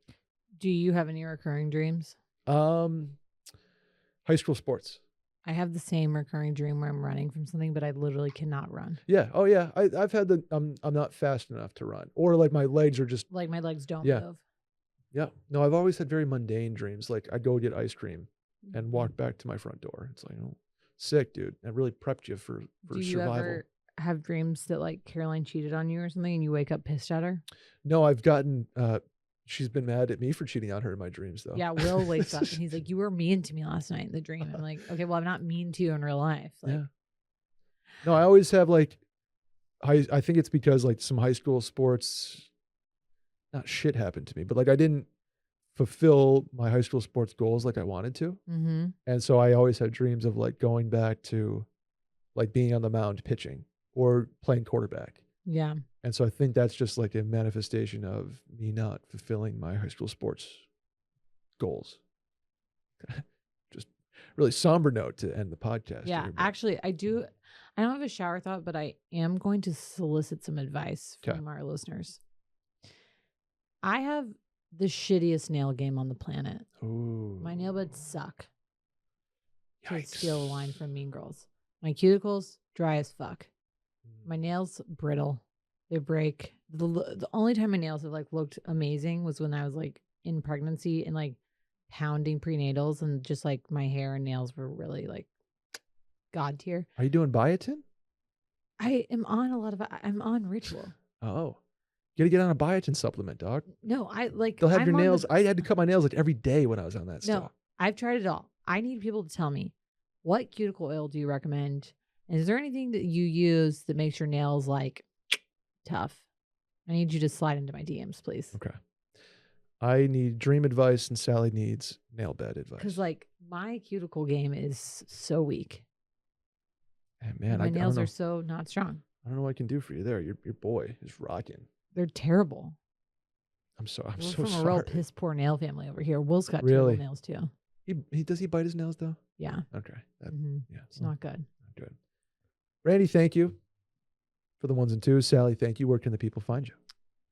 Do you have any recurring dreams? High school sports. I have the same recurring dream where I'm running from something, but I literally cannot run. Yeah. Oh yeah. I've had I'm not fast enough to run, or like my legs are just. Like my legs don't Yeah. move. Yeah. No, I've always had very mundane dreams. Like I'd go get ice cream and walk back to my front door. It's like, oh, sick, dude. I really prepped you for Do you survival. ever have dreams that like Caroline cheated on you or something and you wake up pissed at her? No, I've gotten. She's been mad at me for cheating on her in my dreams, though. Yeah, Will wakes up and he's like, "You were mean to me last night in the dream." I'm like, "Okay, well, I'm not mean to you in real life." Like, Yeah. No, I always have like, I think it's because like some high school sports, not shit happened to me, but like I didn't fulfill my high school sports goals like I wanted to. mm-hmm. And so I always had dreams of like going back to like being on the mound pitching or playing quarterback. Yeah. And so I think that's just like a manifestation of me not fulfilling my high school sports goals. Just really somber note to end the podcast. Yeah. here, but- Actually, I don't have a shower thought, but I am going to solicit some advice Okay. from our listeners. I have the shittiest nail game on the planet. Ooh. My nail beds suck. To Yikes. steal a line from Mean Girls. My cuticles, dry as fuck. My nails, brittle. They break. The only time my nails have like looked amazing was when I was like in pregnancy and like pounding prenatals, and just like my hair and nails were really like god tier. Are you doing biotin? I'm on Ritual. Oh. You gotta get on a biotin supplement, dog. No, They'll have I'm your on the- nails. I had to cut my nails like every day when I was on that No, stuff. I've tried it all. I need people to tell me, what cuticle oil do you recommend? And is there anything that you use that makes your nails like tough? I need you to slide into my DMs, please. Okay. I need dream advice and Sally needs nail bed advice. Because like my cuticle game is so weak. And man, my I don't nails know. are so not strong. I don't know what I can do for you there. Your boy is rocking. They're terrible. I'm We're so from sorry. a real piss poor nail family over here. Will's got Really? terrible nails too. He does he bite his nails though? Yeah. Okay. Yeah. It's not good. Good. Randy, thank you for the ones and twos. Sally, thank you. Where can the people find you?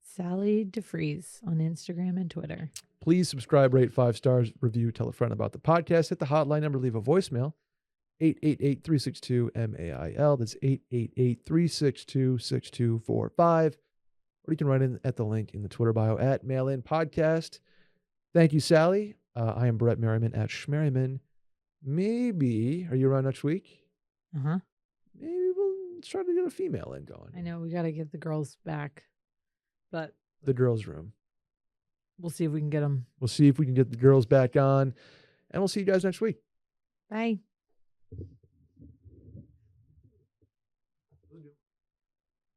Sally DeFries on Instagram and Twitter. Please subscribe, rate 5 stars, review, tell a friend about the podcast. Hit the hotline number, leave a voicemail. 888-362-MAIL. That's 888-362-6245. Or you can write in at the link in the Twitter bio at Mail In Podcast. Thank you, Sally. I am Brett Merriman at Schmerriman. maybe, are you around next week? Uh-huh. Maybe we'll try to get a female in going. I know we got to get the girls back, but The girls' room. we'll see if we can get them. We'll see if we can get the girls back on, and we'll see you guys next week. Bye.